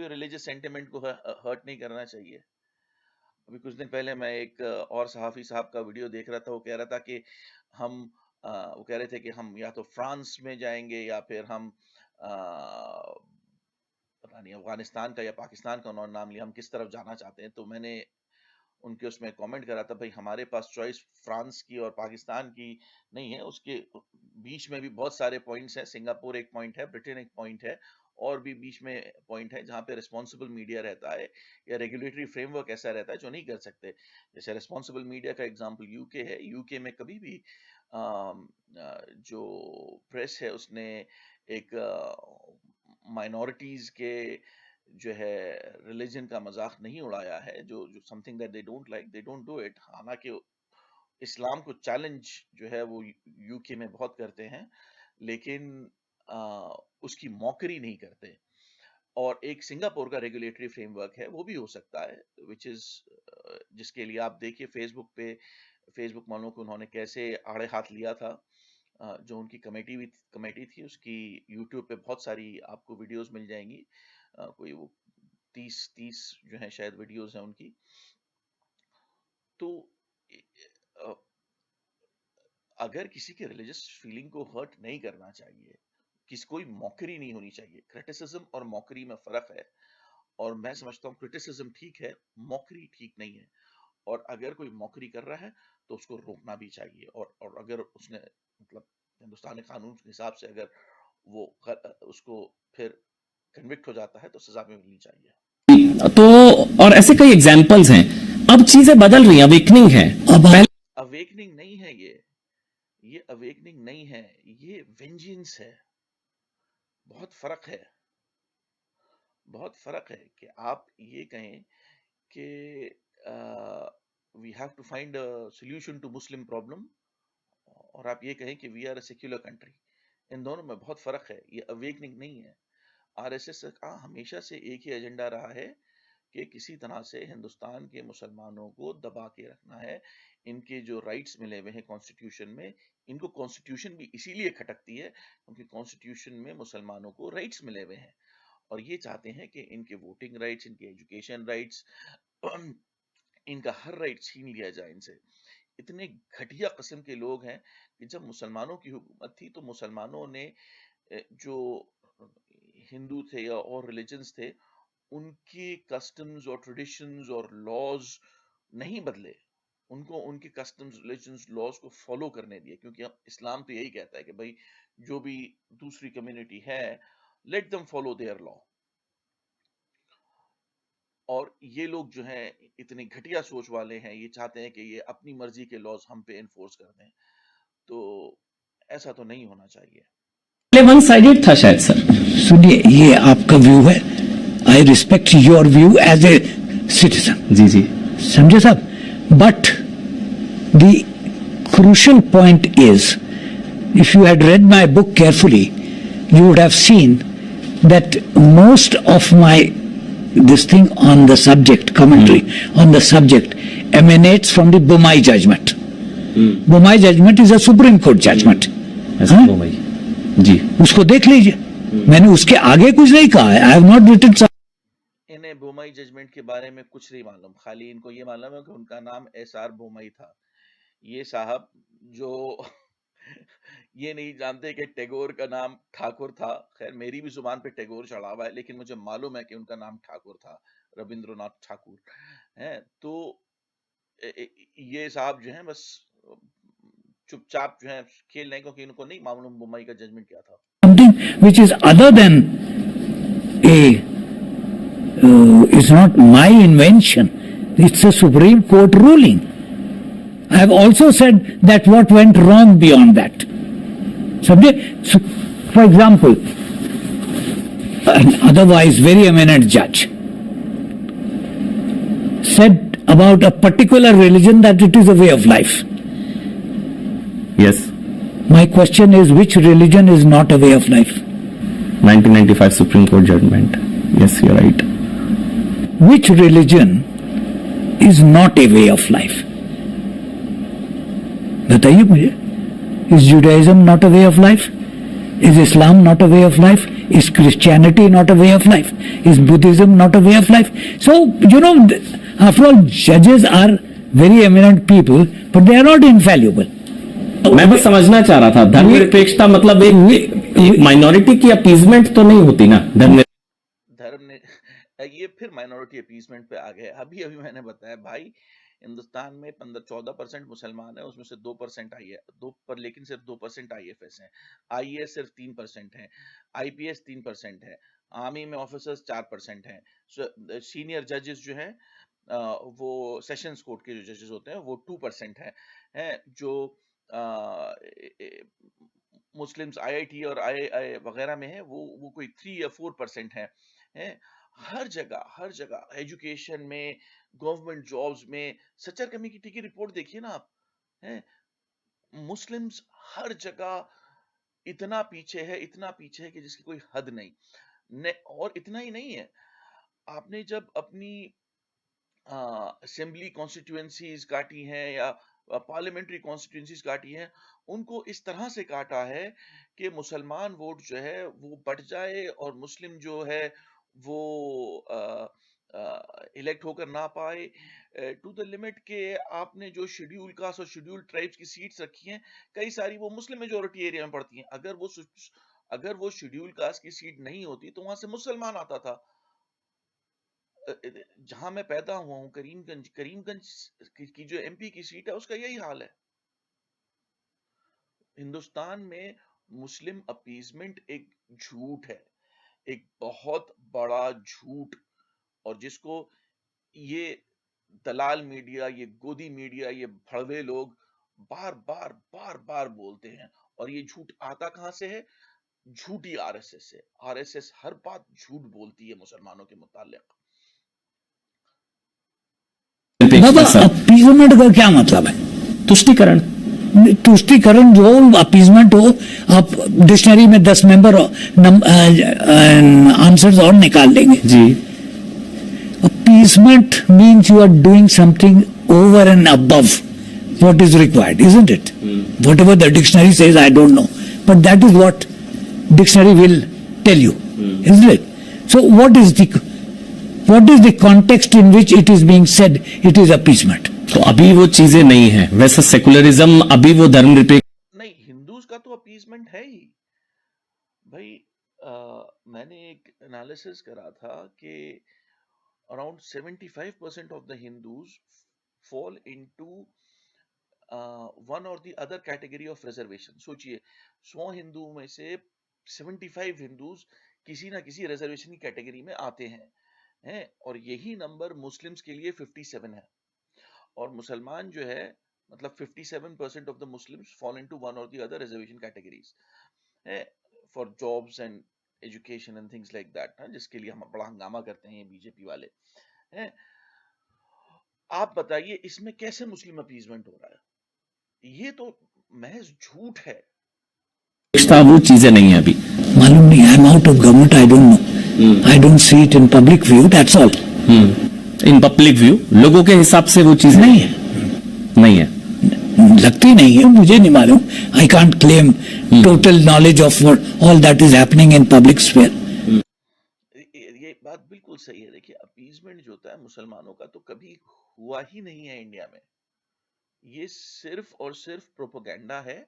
रिलीजियस सेंटिमेंट को हर्ट नहीं करना चाहिए। अभी कुछ दिन पहले मैं एक और सहाफी साहब का वीडियो देख रहा था, वो कह रहा था कि वो कह रहे थे कि हम या तो फ्रांस में जाएंगे या फिर हम पता नहीं अफगानिस्तान का या पाकिस्तान का उन्होंने नाम लिया, हम किस तरफ जाना चाहते हैं। तो मैंने उनके उसमें कमेंट करा था, भाई हमारे पास चॉइस फ्रांस की और पाकिस्तान की नहीं है, उसके बीच में भी बहुत सारे पॉइंट्स हैं। सिंगापुर एक पॉइंट है, ब्रिटेन एक पॉइंट है, और भी बीच में पॉइंट है जहाँ पे रिस्पॉन्सिबल मीडिया रहता है या रेगुलेटरी फ्रेमवर्क ऐसा रहता है जो नहीं कर सकते। जैसे रिस्पॉन्सिबल मीडिया का एग्जांपल यूके है। यूके में कभी भी जो प्रेस है उसने एक माइनॉरिटीज के जो है रिलीजन का मजाक नहीं उड़ाया है। जो something that they don't like, they don't do it. हालांकि इस्लाम को चैलेंज जो है वो यूके में बहुत करते हैं, लेकिन उसकी मौकरी नहीं करते। और एक सिंगापुर का रेगुलेटरी फ्रेमवर्क है, वो भी हो सकता है, विच इज जिसके लिए आप देखिए फेसबुक वालों को उन्होंने कैसे आड़े हाथ लिया था। जो उनकी कमेटी थी उसकी यूट्यूब पे बहुत सारी आपको वीडियोस मिल जाएंगी। कोई वो 30 जो है शायद वीडियोस हैं उनकी। तो अगर किसी के रिलीजियस फीलिंग को हर्ट नहीं करना चाहिए, कोई मौकरी नहीं होनी चाहिए। क्रिटिसिज्म और मौकरी में फर्क है, और मैं समझता हूँ क्रिटिसिज्म ठीक है, मौकरी ठीक नहीं है। और अगर कोई मौकरी कर रहा है तो उसको रोकना भी चाहिए। और अगर उसने मतलब हिंदुस्तानी कानून के हिसाब से अगर वो उसको फिर कन्विक्ट हो जाता है तो सजा भी मिलनी चाहिए। तो और ऐसे कई एग्जाम्पल्स हैं। अब चीजें बदल रही हैं, अवेकनिंग है। अवेकनिंग नहीं है ये अवेकनिंग नहीं है, ये वेंजेंस है। बहुत फर्क है कि आप ये कहें कि we have to find a solution to Muslim problem, और आप ये कहें कि we are a secular country. इन दोनों में बहुत फर्क है। ये अवेकनिंग नहीं है। आरएसएस का हमेशा से एक ही एजेंडा रहा है कि किसी तरह से हिंदुस्तान के मुसलमानों को दबा के रखना है। इनके जो राइट्स मिले हुए हैं कॉन्स्टिट्यूशन में, इनको कॉन्स्टिट्यूशन भी इसीलिए खटकती है क्योंकि कॉन्स्टिट्यूशन में मुसलमानों को राइट्स मिले हुए हैं, और ये चाहते हैं कि इनके वोटिंग राइट्स, इनके एजुकेशन राइट्स, इनका हर राइट छीन लिया जाए इनसे। इतने घटिया किस्म के लोग हैं कि जब मुसलमानों की हुकूमत थी तो मुसलमानों ने जो हिंदू थे या और रिलीजन्स थे, उनके कस्टम्स और ट्रेडिशंस और लॉज नहीं बदले। उनको उनके कस्टम्स, रिलीजन्स, लॉज को फॉलो करने दिए, क्योंकि इस्लाम तो यही कहता है कि भाई जो भी दूसरी कम्युनिटी है, let them follow their law. और ये लोग जो हैं इतने घटिया सोच वाले हैं, ये चाहते हैं कि ये अपनी मर्जी के लॉज हम पे एनफोर्स कर दें। तो ऐसा तो नहीं होना चाहिए। वन साइडेड था शायद सर। सुनिए, ये आपका व्यू है, I respect your view as a citizen. जी समझे साहब, but the crucial point is, if you had read my book carefully, you would have seen that most of my this thing on the subject, commentary on the subject, emanates from the Bommai judgment. Bommai judgment is a Supreme Court judgment. Bommai ji, उसको देख लीजिए, मैंने उसके आगे कुछ नहीं कहा है. I have not written. इन्हें बोम्मई जजमेंट के बारे में कुछ नहीं मालूम, खाली इनको ये मालूम है कि उनका नाम एसआर बोम्मई था. ये साहब जो ये नहीं जानते कि टैगोर का नाम ठाकुर था. खैर मेरी भी जुबान पे टैगोर चढ़ा हुआ है, लेकिन मुझे मालूम है कि उनका नाम ठाकुर था, रविंद्रनाथ ठाकुर है. तो ये साहब जो हैं बस चुपचाप जो है खेल रहे हैं, क्योंकि इनको नहीं मालूम बोम्मई का जजमेंट क्या था. Something which is other than it's not my invention. It's a Supreme Court ruling. I have also said that what went wrong beyond that. So, for example, an otherwise very eminent judge said about a particular religion that it is a way of life. Yes. My question is, which religion is not a way of life? 1995 Supreme Court judgment. Yes, you're right. Which religion is not a way of life? बताइए मुझे. Is Judaism not a way of life? Is Islam not a way of life? Is Christianity not a way of life? Is Buddhism not a way of life? So, after all, judges are very eminent people, but they are not infallible. मैं बस समझना चाह रहा था, धर्मनिरपेक्षता मतलब एक माइनॉरिटी की अपीजमेंट तो नहीं होती ना धर्म ने ये फिर माइनॉरिटी अपीजमेंट पे आ गए. अभी अभी मैंने बताया भाई, हिंदुस्तान में 15-14% मुसलमान है, उसमें से 2% आई है, लेकिन सिर्फ 2% IFS हैं, IAS सिर्फ 3% है, IPS 3% है, आर्मी में ऑफिसर्स 4% हैं, सीनियर जजेस जो हैं वो सेशंस कोर्ट के जो जजेस होते हैं वो 2% हैं, जो मुस्लिम्स IIT और III वगैरह में है वो कोई 3 या 4% हैं. हर जगह एजुकेशन में, गवर्नमेंट जॉब्स में सच्चर कमेटी की रिपोर्ट देखिए ना आप. हैं मुस्लिम्स हर जगह इतना पीछे है कि जिसकी कोई हद नहीं. और इतना ही नहीं है, आपने जब अपनी असेंबली कॉन्स्टिट्यूएंसीज काटी हैं या पार्लियामेंट्री कॉन्स्टिट्यूएंसीज काटी हैं, उनको इस तरह से काटा है कि मुसलमान वोट जो है वो बढ़ जाए और मुस्लिम जो है वो इलेक्ट होकर ना पाए, टू द लिमिट के आपने जो शेड्यूल कास्ट और शेड्यूल ट्राइब्स की सीट्स रखी हैं, कई सारी वो मुस्लिम मेजोरिटी एरिया में पड़ती हैं. अगर वो शेड्यूल कास्ट की सीट नहीं होती तो वहां से मुसलमान आता था. जहां मैं पैदा हुआ हूं, करीमगंज की जो MP की सीट है उसका यही हाल है. हिंदुस्तान में मुस्लिम अपीजमेंट एक झूठ है, एक बहुत बड़ा झूठ, और जिसको ये दलाल मीडिया, ये गोदी मीडिया, ये भड़वे लोग बार बार बोलते हैं. और ये झूठ आता कहां से है? झूठी RSS से. RSS हर बात झूठ बोलती है मुसलमानों के मुताल्लिक. बाबा, अपीजमेंट का क्या मतलब है? तुष्टिकरण जो अपीजमेंट हो, आप डिक्शनरी में 10 मेंबर आंसर्स और निकाल लेंगे जी. Appeasement means you are doing something over and above what is required, isn't it? Whatever the dictionary says, I don't know, but that is what dictionary will tell you, isn't it? So what is the context in which it is being said it is appeasement? तो अभी वो चीजें नहीं है. वैसे सेकुलरिज्म अभी वो धर्मनिरपेक्ष नहीं, हिंदूज का तो अपीजमेंट है ही भाई. मैंने एक एनालिसिस करा था कि around 75% of the Hindus fall into one or the other category of reservation. सोचिए, 100 हिंदू में से 75 हिंदूज किसी ना किसी रिजर्वेशन की कैटेगरी में आते हैं, और यही नंबर मुस्लिम्स के लिए 57 है. और मुसलमान जो है, मतलब 57% of the Muslims fall into one or the other reservation categories for jobs and education and things like that, जिसके लिए हम बड़ा हंगामा करते हैं ये बीजेपी वाले. आप बताइए इसमें कैसे मुस्लिम अपीजमेंट हो रहा है? ये तो महज झूठ है. वो चीजें नहीं है अभी. मालूम नहीं, I am out of government, I don't know, I don't see it in public view, that's all. In public view लोगों के हिसाब से वो चीज नहीं है, लगती नहीं है, मुझे नहीं मालूम. I can't claim total knowledge of all that is happening in public sphere. ये बात बिल्कुल सही है. देखिए, अपीजमेंट जो होता है मुसलमानों का तो कभी हुआ ही नहीं है इंडिया में. ये सिर्फ और सिर्फ प्रोपेगेंडा है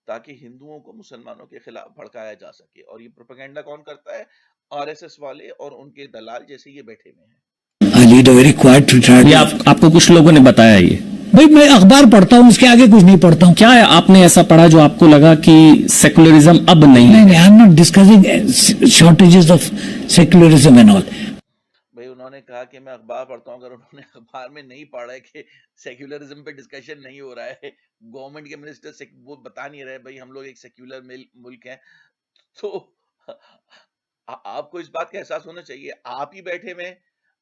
ताकि हिंदुओं को मुसलमानों के खिलाफ भड़काया जा सके. और ये प्रोपेगेंडा कौन करता है? RSS वाले और उनके दलाल जैसे ये बैठे हुए हैं. I lead a very quiet retired ये life. आपको कुछ लोगों ने बताया. ये भाई मैं अखबार पढ़ता हूँ, उसके आगे कुछ नहीं पढ़ता हूँ. क्या है आपने ऐसा पढ़ा जो आपको लगा कि सेकुलरिज्म अब नहीं है? नहीं, I am not discussing shortages of secularism and all. भाई उन्होंने कहा कि मैं अखबार पढ़ता हूँ. अगर उन्होंने अखबार में नहीं पढ़ा है कि सेक्युलरिज्म पे डिस्कशन नहीं हो रहा है, गवर्नमेंट के मिनिस्टर वो बता नहीं रहे भाई हम लोग एक सेक्युलर मुल्क हैं, तो आपको इस बात का एहसास होना चाहिए. आप ही बैठे में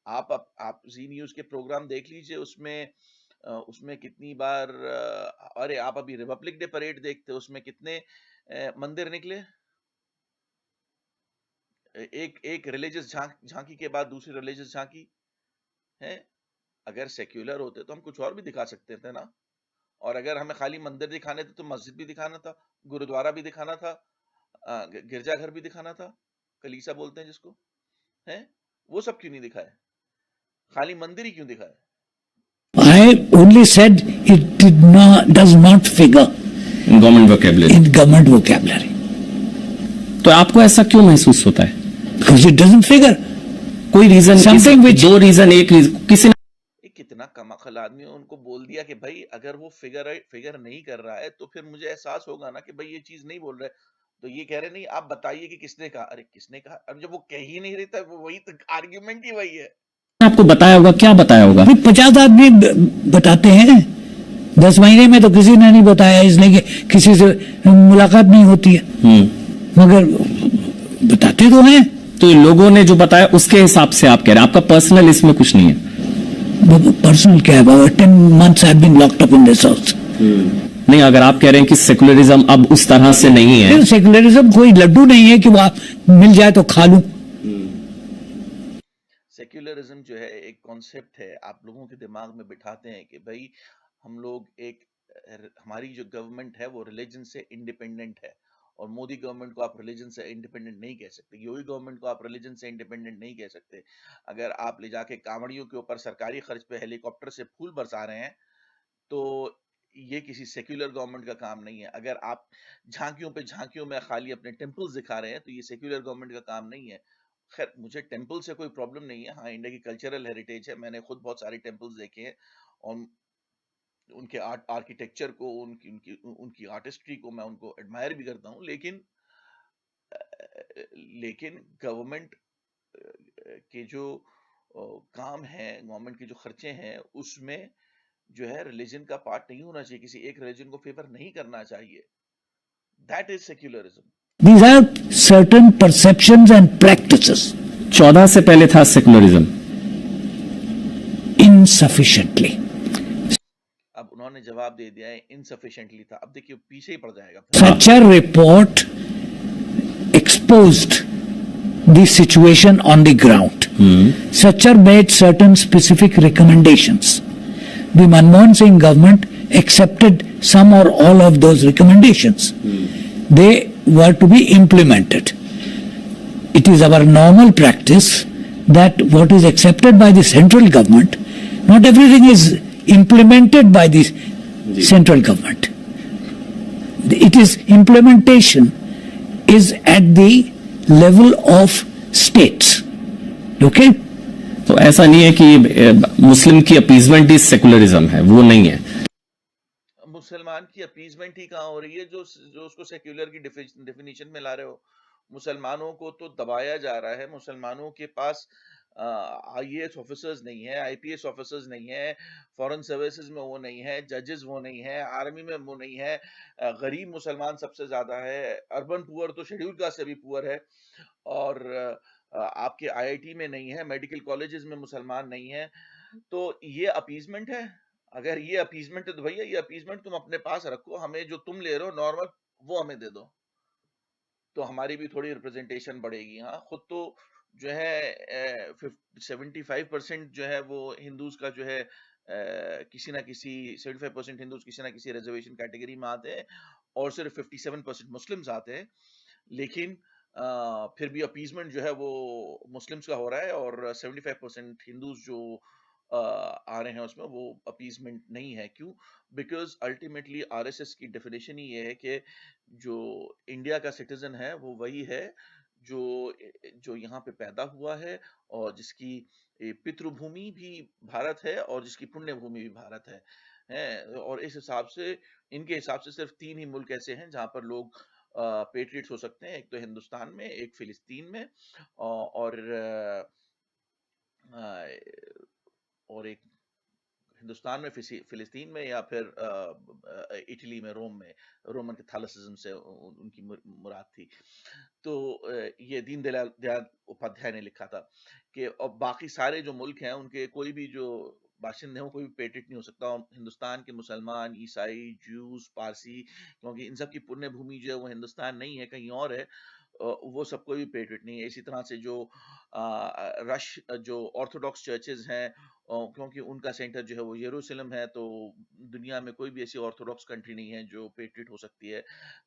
आप जी न्यूज के प्रोग्राम देख लीजिए, उसमें कितनी बार अरे आप अभी रिपब्लिक डे परेड देखते, उसमें कितने मंदिर निकले. एक एक रिलीजियस झांकी के बाद दूसरी रिलीजियस झांकी है। अगर सेक्युलर होते तो हम कुछ और भी दिखा सकते थे ना। और अगर हमें खाली मंदिर दिखाने थे तो मस्जिद भी दिखाना था, गुरुद्वारा भी दिखाना था, गिरजाघर भी दिखाना था, कलीसा बोलते हैं जिसको, है। वो सब क्यों नहीं दिखाए? खाली मंदिर ही क्यों दिखाए? I only said it does not figure government vocabulary in government vocabulary तो आपको ऐसा क्यों महसूस होता है? because it doesn't figure. कोई रीजन, Something which- दो रीजन, एक रीजन किसी ने ये कितना कमाखल आदमी है, उनको बोल दिया कि भाई अगर वो फिगर नहीं कर रहा है तो फिर मुझे एहसास होगा ना कि भाई ये चीज नहीं बोल रहा है। तो ये कह रहे नहीं, आप बताइए कि किसने कहा। अरे किसने कहा? अब जब वो कह ही नहीं रहता, वो वही तो आर्ग्यूमेंट ही वही है। आपको बताया होगा, क्या बताया होगा? अभी 50 आदमी बताते हैं, 10 महीने में तो किसी ने नहीं बताया, इसलिए कि किसी से मुलाकात नहीं होती है, मगर बताते तो हैं। तो लोगों ने जो बताया उसके हिसाब से आप कह रहे हैं, आपका पर्सनल इसमें कुछ नहीं है? पर्सनल क्या है बाबा, 10 months I've been locked up in this house. नहीं, अगर आप कह रहे हैं कि सेकुलरिज्म अब उस तरह से नहीं है, सेकुलरिज्म कोई लड्डू नहीं है कि वो आप मिल जाए तो खा लूं। सेक्युलरिज्म जो है एक कॉन्सेप्ट है, आप लोगों के दिमाग में बिठाते हैं कि भाई हम लोग हमारी जो गवर्नमेंट है वो रिलीजन से इंडिपेंडेंट है। और मोदी गवर्नमेंट को आप रिलीजन से इंडिपेंडेंट नहीं कह सकते, योगी गवर्नमेंट को आप रिलीजन से इंडिपेंडेंट नहीं कह सकते। अगर आप ले जाके कांवड़ियों के ऊपर सरकारी खर्च पे हेलीकॉप्टर से फूल बरसा रहे हैं तो ये किसी सेक्युलर गवर्नमेंट का काम नहीं है। अगर आप झांकियों में खाली अपने टेम्पल्स दिखा रहे हैं तो ये सेक्युलर गवर्नमेंट का काम नहीं है। खैर, मुझे टेम्पल से कोई प्रॉब्लम नहीं है। हाँ, इंडिया की कल्चरल हेरिटेज है, मैंने खुद बहुत सारे टेम्पल्स देखे हैं और उनके आर्किटेक्चर को, उनकी उनकी उनकी आर्टिस्ट्री को मैं उनको एडमायर भी करता हूँ। लेकिन गवर्नमेंट के जो काम है, गवर्नमेंट के जो खर्चे हैं, उसमें जो है रिलीजन का पार्ट नहीं होना चाहिए, किसी एक रिलीजन को फेवर नहीं करना चाहिए। That is secularism. These are certain perceptions and practices 14 से पहले था सेकुलरिज्म? insufficiently. अब उन्होंने जवाब दे दिया है इनसफिशिएंटली था। अब देखिए पीछे ही पड़ जाएगा। Such a report exposed the situation on the ground. Suchar made certain specific recommendations. The Manmohan Singh government accepted some or all of those recommendations. They were to be implemented. It is our normal practice that what is accepted by the central government, not everything is implemented by the central government. It is implementation is at the level of states. Okay? तो ऐसा नहीं है कि मुस्लिम की अपीजमेंट इज सेकुलरिज्म है, वो नहीं है। मुसलमान की अपीजमेंट ही कहाँ हो रही है जो उसको सेक्युलर की डेफिनेशन में ला रहे हो? मुसलमानों को तो दबाया जा रहा है। मुसलमानों के पास आईएएस ऑफिसर्स नहीं है, आईपीएस ऑफिसर्स नहीं है, फॉरेन सर्विसेज में वो नहीं है, जजेस वो नहीं है, आर्मी में वो नहीं है। गरीब मुसलमान सबसे ज्यादा है, अर्बन पुअर तो शेड्यूल कास्ट से भी पुअर है। और आपके आईआईटी में नहीं है, मेडिकल कॉलेजेस में मुसलमान नहीं है। तो ये अपीजमेंट है? अगर ये अपीजमेंट है तो भैया ये अपीजमेंट तुम अपने पास रखो, हमें जो तुम ले रहे हो नॉर्मल वो हमें दे दो, तो हमारी भी थोड़ी रिप्रेजेंटेशन बढ़ेगी। हाँ, खुद तो जो है 75% जो है वो हिंदूज का जो है किसी ना किसी 75% हिंदूज किसी ना किसी रिजर्वेशन कैटेगरी में आते हैं और सिर्फ 57% मुस्लिम्स आते हैं। लेकिन फिर भी अपीजमेंट जो है वो मुस्लिम्स का हो रहा है और 75% हिंदूज जो आ रहे हैं उसमें वो अपीजमेंट नहीं है। क्यों? बिकॉज अल्टीमेटली आरएसएस की डेफिनेशन ही ये है कि जो इंडिया का सिटीजन है वो वही है जो जो यहाँ पे पैदा हुआ है और जिसकी पितृभूमि भी भारत है और जिसकी पुण्य भूमि भी भारत है। और इस हिसाब से, इनके हिसाब से सिर्फ 3 ही मुल्क ऐसे हैं जहाँ पर लोग पेट्रियट्स हो सकते हैं। एक तो हिंदुस्तान में, एक फिलिस्तीन में और और एक हिंदुस्तान में, फिलिस्तीन में, या फिर इटली में, रोम में। रोमन कैथोलिसिज्म से उनकी मुराद थी। तो ये दीनदयाल उपाध्याय ने लिखा था कि और बाकी सारे जो मुल्क हैं उनके कोई भी जो बाशिंदे हो कोई भी पेटेंट नहीं हो सकता। और हिंदुस्तान के मुसलमान, ईसाई, ज्यूज, पारसी, क्योंकि इन सब की पुण्य भूमि जो है वो हिंदुस्तान नहीं है, कहीं और है। वो सब कोई भी पेट्रियट नहीं है। इसी तरह से जो जो ऑर्थोडॉक्स चर्चेज हैं, क्योंकि उनका सेंटर जो है वो यरूशलेम है, तो दुनिया में कोई भी ऐसी ऑर्थोडॉक्स कंट्री नहीं है जो पेट्रियट हो सकती है,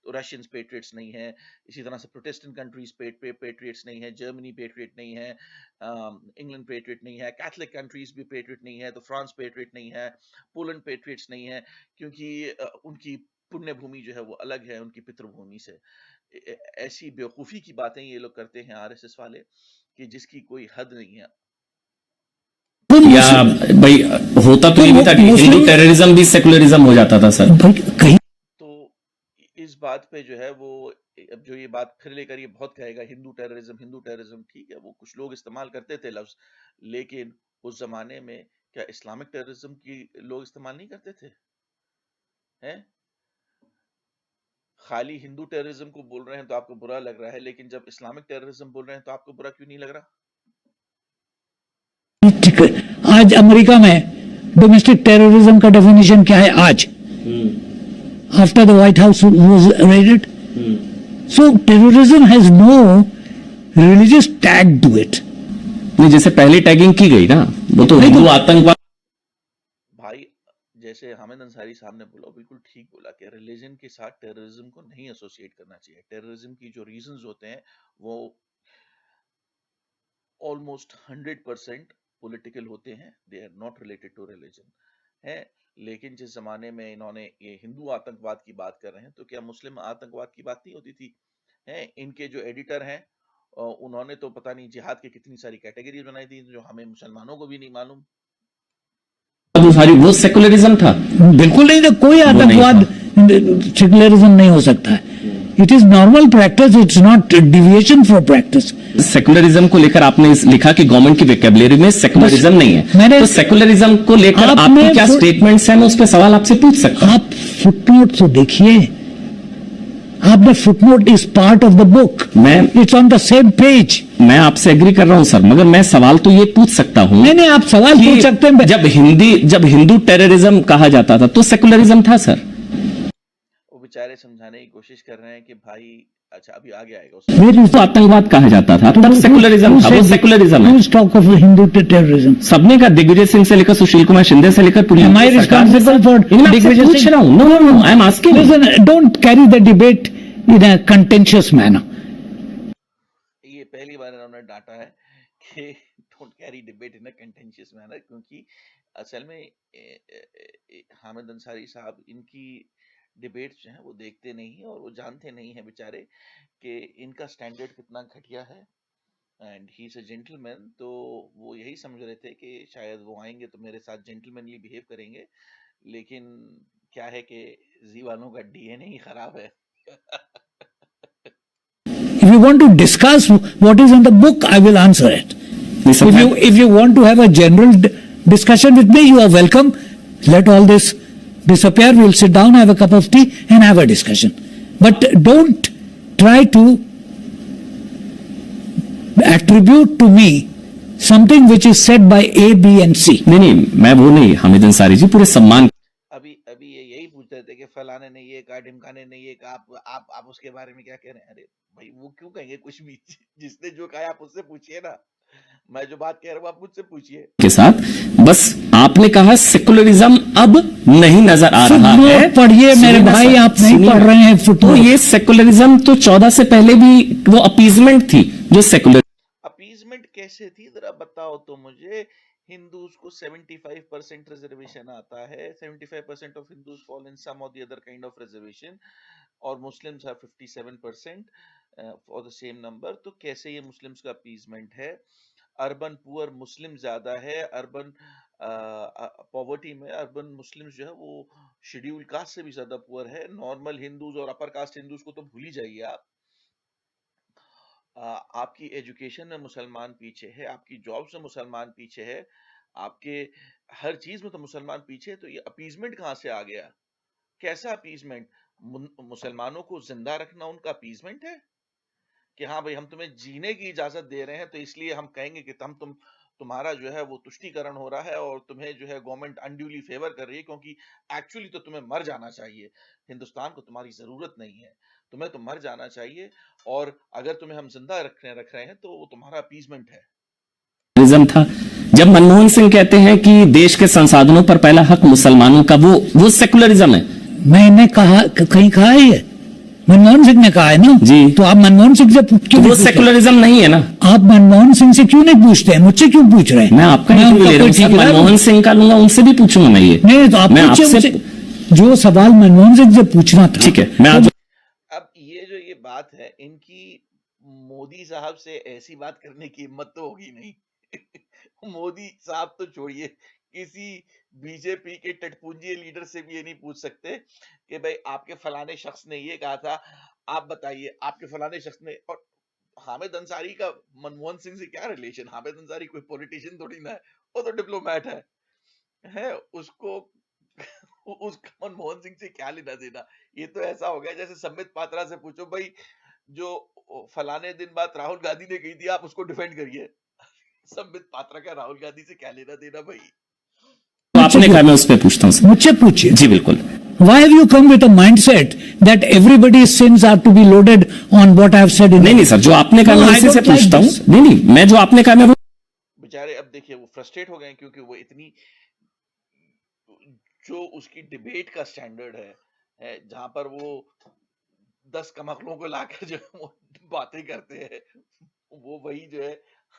तो रशियंस पेट्रियट्स नहीं है। इसी तरह से प्रोटेस्टेंट कंट्रीज पेट्रियट्स नहीं है, जर्मनी पेट्रियट नहीं है, इंग्लैंड पेट्रियट नहीं है, कैथलिक कंट्रीज भी पेट्रियट नहीं है, तो फ्रांस पेट्रियट नहीं है, पोलैंड पेट्रियट्स नहीं है, क्योंकि उनकी पुण्य भूमि जो है वो अलग है उनकी पितृभूमि से। ऐसी बेवकूफी की बातें ये लोग करते हैं आरएसएस वाले, कि जिसकी कोई हद नहीं है। या भाई होता तो ये नहीं था कि हिंदू टेररिज्म भी सेकुलरिज्म हो जाता था सर। कहीं तो इस बात पे जो है वो, अब जो ये बात फिर लेकर ये बहुत कहेगा हिंदू टेररिज्म, ठीक है, वो कुछ लोग इस्तेमाल करते थे लफ्ज, लेकिन उस जमाने में क्या इस्लामिक टेररिज्म की लोग इस्तेमाल नहीं करते थे? हैं? खाली हिंदू टेररिज्म को बोल रहे हैं तो आपको बुरा लग रहा है, लेकिन जब इस्लामिक टेररिज्म बोल रहे हैं तो आपको बुरा क्यों नहीं लग रहा? आज अमेरिका में डोमेस्टिक टेररिज्म का डेफिनेशन क्या है आज, after the White House was raided? So terrorism has no religious tag to it. नहीं, जैसे पहले टैगिंग की गई ना, वो तो हिंदू आतंकवाद। भाई जैसे हामिद अंसारी साहब ने बोला, बिल्कुल ठीक बोला कि रिलीजन के साथ टेररिज्म को नहीं एसोसिएट करना चाहिए। टेररिज्म की जो रीजंस होते हैं वो ऑलमोस्ट 100% पॉलिटिकल होते हैं, they are not related to religion है। लेकिन जिस जमाने में इन्होंने ये हिंदू आतंकवाद की बात कर रहे हैं, तो क्या मुस्लिम आतंकवाद की बात नहीं होती थी? है, इनके जो एडिटर हैं उन्होंने तो पता नहीं जिहाद की कितनी सारी कैटेगरीज बनाई थी जो हमें मुसलमानों को भी नहीं मालूम। वो सेकुलरिज्म था? बिल्कुल नहीं था, कोई आतंकवाद सेकुलरिज्म नहीं हो सकता है। It is normal practice, it's not deviation from practice. Secularism को लेकर आपने लिखा कि गवर्नमेंट की वोकैबुलरी में सेकुलरिज्म नहीं है, तो सेकुलरिज्म को लेकर आपके क्या स्टेटमेंट्स हैं? मैं उस पर सवाल आपसे पूछ सकता हूं? आप फुटनोट तो देखिए, आपने footnote is part of the book, it's on the same page. मैं आपसे एग्री कर रहा हूं सर, मगर मैं सवाल तो ये पूछ सकता हूं। नहीं, आप सवाल पूछ सकते हैं। जब हिंदू टेररिज्म कहा जाता था तो सेकुलरिज्म था सर? वो बेचारे समझाने की कोशिश कर रहे हैं कि भाई, अच्छा अभी आगे आएगा। फिर तो आतंकवाद कहा जाता था, तब सेकुलरिज्म था, वो सेकुलरिज्म है। टॉक ऑफ हिंदू टेररिज्म सबने का, दिग्विजय सिंह से लेकर सुशील कुमार शिंदे से लेकर पूरी रिस्पांसिबल फॉर दिग्विजय पूछ रहा हूं। No, I am asking. Don't carry the debate in a contentious manner. ये पहली बार इन्होंने डांटा है कि don't carry debate in a contentious manner, क्योंकि असल में हामिद अंसारी साहब इनकी डिबेट्स जो हैं वो देखते नहीं है, और वो जानते नहीं है बेचारे कि इनका स्टैंडर्ड कितना घटिया है। And he is a gentleman, तो वो यही समझ रहे थे कि शायद वो आएंगे तो मेरे साथ जेंटलमैनली बिहेव करेंगे, लेकिन क्या है कि जी वालों का डीएनए ही खराब है। If you want to discuss what is in the book, I will answer it. If you want to have a general discussion with me, you are welcome. Let all this disappear. We'll sit down, have a cup of tea, and have a discussion. But don't try to attribute to me something which is said by A, B, and C. नहीं, मैं वो नहीं, हामिद अंसारी जी, पूरे सम्मान। अभी ये यही पूछ रहे थे कि फलाने ने ये कहा, ढिमकाने ने ये कहा, आप उसके बारे में क्या कह रहे हैं? अरे भाई, वो क्यों कहेंगे कुछ भी? जिसने जो कहा आप उससे पूछिए ना, मैं जो बात कह रहा हूँ आप मुझसे पूछिए। के साथ बस आपने कहा सेकुलरिज्म अब नहीं नजर आ रहा है। पढ़िए मेरे भाई, आप नहीं पढ़ रहे हैं। तो ये सेकुलरिज्म तो 14 से पहले भी वो अपीजमेंट थी, जो सेकुलर। अपीजमेंट कैसे थी जरा बताओ तो मुझे। हिंदूज को 75% रिजर्वेशन आता है, 75% of Hindus fall in some or the other kind of reservation, और Muslims are 57% for the same number. तो कैसे ये मुस्लिम्स का अपीजमेंट है? अर्बन पुअर मुस्लिम ज्यादा है, अर्बन पॉवर्टी में अर्बन मुस्लिम्स जो है वो शेड्यूल कास्ट से भी ज्यादा पुअर है। नॉर्मल हिंदूज और अपर कास्ट हिंदूज को तो भूल ही जाइए आप। आपकी एजुकेशन में मुसलमान पीछे है, आपकी जॉब्स में मुसलमान पीछे है, आपके हर चीज में तो मुसलमान पीछे है। तो ये अपीजमेंट कहां से आ गया? कैसा अपीजमेंट? मुसलमानों को जिंदा रखना उनका अपीजमेंट है कि हाँ भाई हम तुम्हें जीने की इजाजत दे रहे हैं, तो इसलिए हम कहेंगे कि तुम तुम्हारा जो है वो तुष्टीकरण हो रहा है और तुम्हें जो है गवर्नमेंट अनड्यूली फेवर कर रही है, क्योंकि एक्चुअली तो तुम्हें मर जाना चाहिए। हिंदुस्तान को तुम्हारी जरूरत नहीं है, तुम्हें तो मर जाना चाहिए, और अगर तुम्हें हम जिंदा रख रहे हैं तो वो तुम्हारा अपीसमेंट है। था जब मनमोहन सिंह कहते हैं कि देश के संसाधनों पर पहला हक मुसलमानों का, वो सेकुलरिज्म है। मैंने कहा, कहीं कहा है ये? मनमोहन सिंह ने कहा है ना जी। तो आप मनमोहन सिंह से क्यों, वो सेकुलरिज्म नहीं है ना? आप मनमोहन सिंह से क्यों नहीं पूछते हैं, मुझसे क्यों पूछ रहे हैं? मैं आपका इंटरव्यू ले रहा हूं सर, मनमोहन सिंह का लूंगा, उनसे भी पूछूंगा मैं ये। नहीं तो आप मैं पूछिए आपसे उनसे, जो सवाल मनमोहन सिंह से पूछना था। ठीक है, मैं आज अब ये जो ये बात है, इनकी मोदी साहब से ऐसी बात करने की हिम्मत तो होगी नहीं। मोदी साहब तो छोड़िए, किसी बीजेपी के टटपुंजी लीडर से भी ये नहीं पूछ सकते कि भाई आपके फलाने शख्स ने ये कहा था, आप बताइए आपके फलाने शख्स ने। और हामिद अंसारी का मनमोहन सिंह से क्या रिलेशन? हामिद अंसारी कोई पॉलिटिशियन थोड़ी ना है, वो तो डिप्लोमेट है उसको उसका मनमोहन सिंह से क्या लेना देना? ये तो ऐसा हो गया जैसे संबित पात्रा से पूछो भाई, जो फलाने दिन बात राहुल गांधी ने कही थी आप उसको डिफेंड करिए। संबित पात्रा का राहुल गांधी से क्या लेना देना भाई? तो आपने कहा, मैं उस पर पूछता हूँ। मुझसे पूछिए जी बिल्कुल। Why have you come with a mindset that everybody's sins are to be loaded on what I have said in? नहीं सर, जो आपने कहा मैं उसी से पूछता हूँ। नहीं, मैं जो आपने कहा मैं वो। बेचारे अब देखिए वो फ्रस्ट्रेट हो गए, क्योंकि वो इतनी, जो उसकी डिबेट का स्टैंडर्ड है जहां पर वो 10 कमकलों को लाकर जो वो बातें करते हैं, वो वही जो है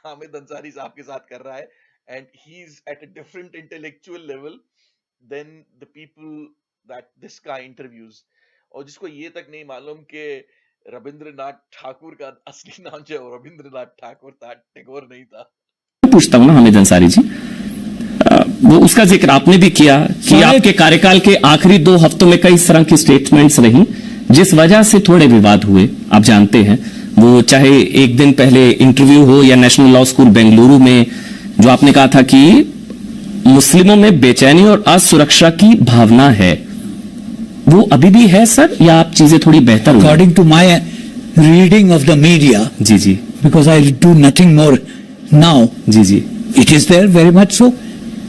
हामिद अंसारी साहब के साथ कर रहा है, and he is at a different intellectual level than the people that this guy interviews. और जिसको ये तक नहीं मालूम कि रविंद्रनाथ ठाकुर का असली नाम जो है रविंद्रनाथ ठाकुर था, टैगोर नहीं था। पूछता हूँ ना हामिद अंसारी जी, वो उसका जिक्र आपने भी किया कि आपके कार्यकाल के आखिरी 2 हफ्तों में कई तरह की स्टेटमेंट्स रही जिस वजह से थोड़े विवाद हुए, आप जानते हैं। वो चाहे एक दिन पहले इंटरव्यू हो या नेशनल लॉ स्कूल बेंगलुरु में जो आपने कहा था कि मुस्लिमों में बेचैनी और असुरक्षा की भावना है, वो अभी भी है सर, या आप चीजें थोड़ी बेहतर? According to my reading of the media, जी जी, because I do nothing more now, जी जी, it is there very much so.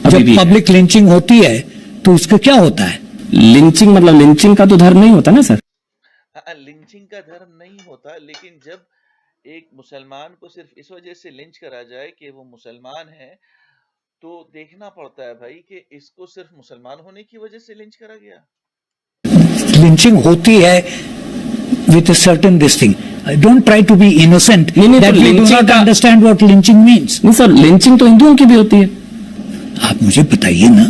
जब पब्लिक लिंचिंग होती है तो उसका क्या होता है? लिंचिंग मतलब लिंचिंग का तो धर्म नहीं होता ना सर? लिंचिंग का धर्म नहीं होता, लेकिन जब एक मुसलमान को सिर्फ इस वजह से लिंच करा जाए कि वो मुसलमान है, तो देखना पड़ता है भाई कि इसको सिर्फ मुसलमान होने की वजह से लिंच करा गया। लिंचिंग होती है with a certain this thing. Don't try to be innocent. नहीं, that तो you do not understand what lynching means. नहीं सर, लिंचिंग तो हिंदुओं की भी होती है। आप मुझे बताइए ना।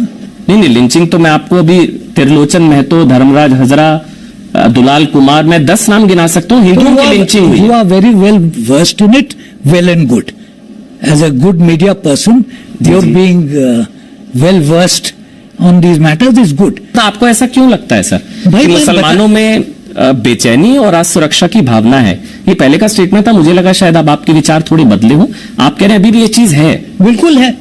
नहीं, लिंचिंग तो मैं आपको अभी त्रिलोचन महतो, धर्मराज हजरा, दुलाल कुमार, मैं 10 नाम गिना सकता हूँ हिंदुओं की लिंचिंग हुई। You are very well versed in it, well and good. As a good media person, your being well versed on these matters is good. तो आपको ऐसा क्यों लगता है सर कि मुसलमानों में बेचैनी और असुरक्षा की भावना है? ये पहले का स्टेटमेंट था, मुझे लगा शायद अब आपके विचार थोड़े बदले हो। आप कह रहे हैं अभी भी ये चीज है? बिल्कुल है।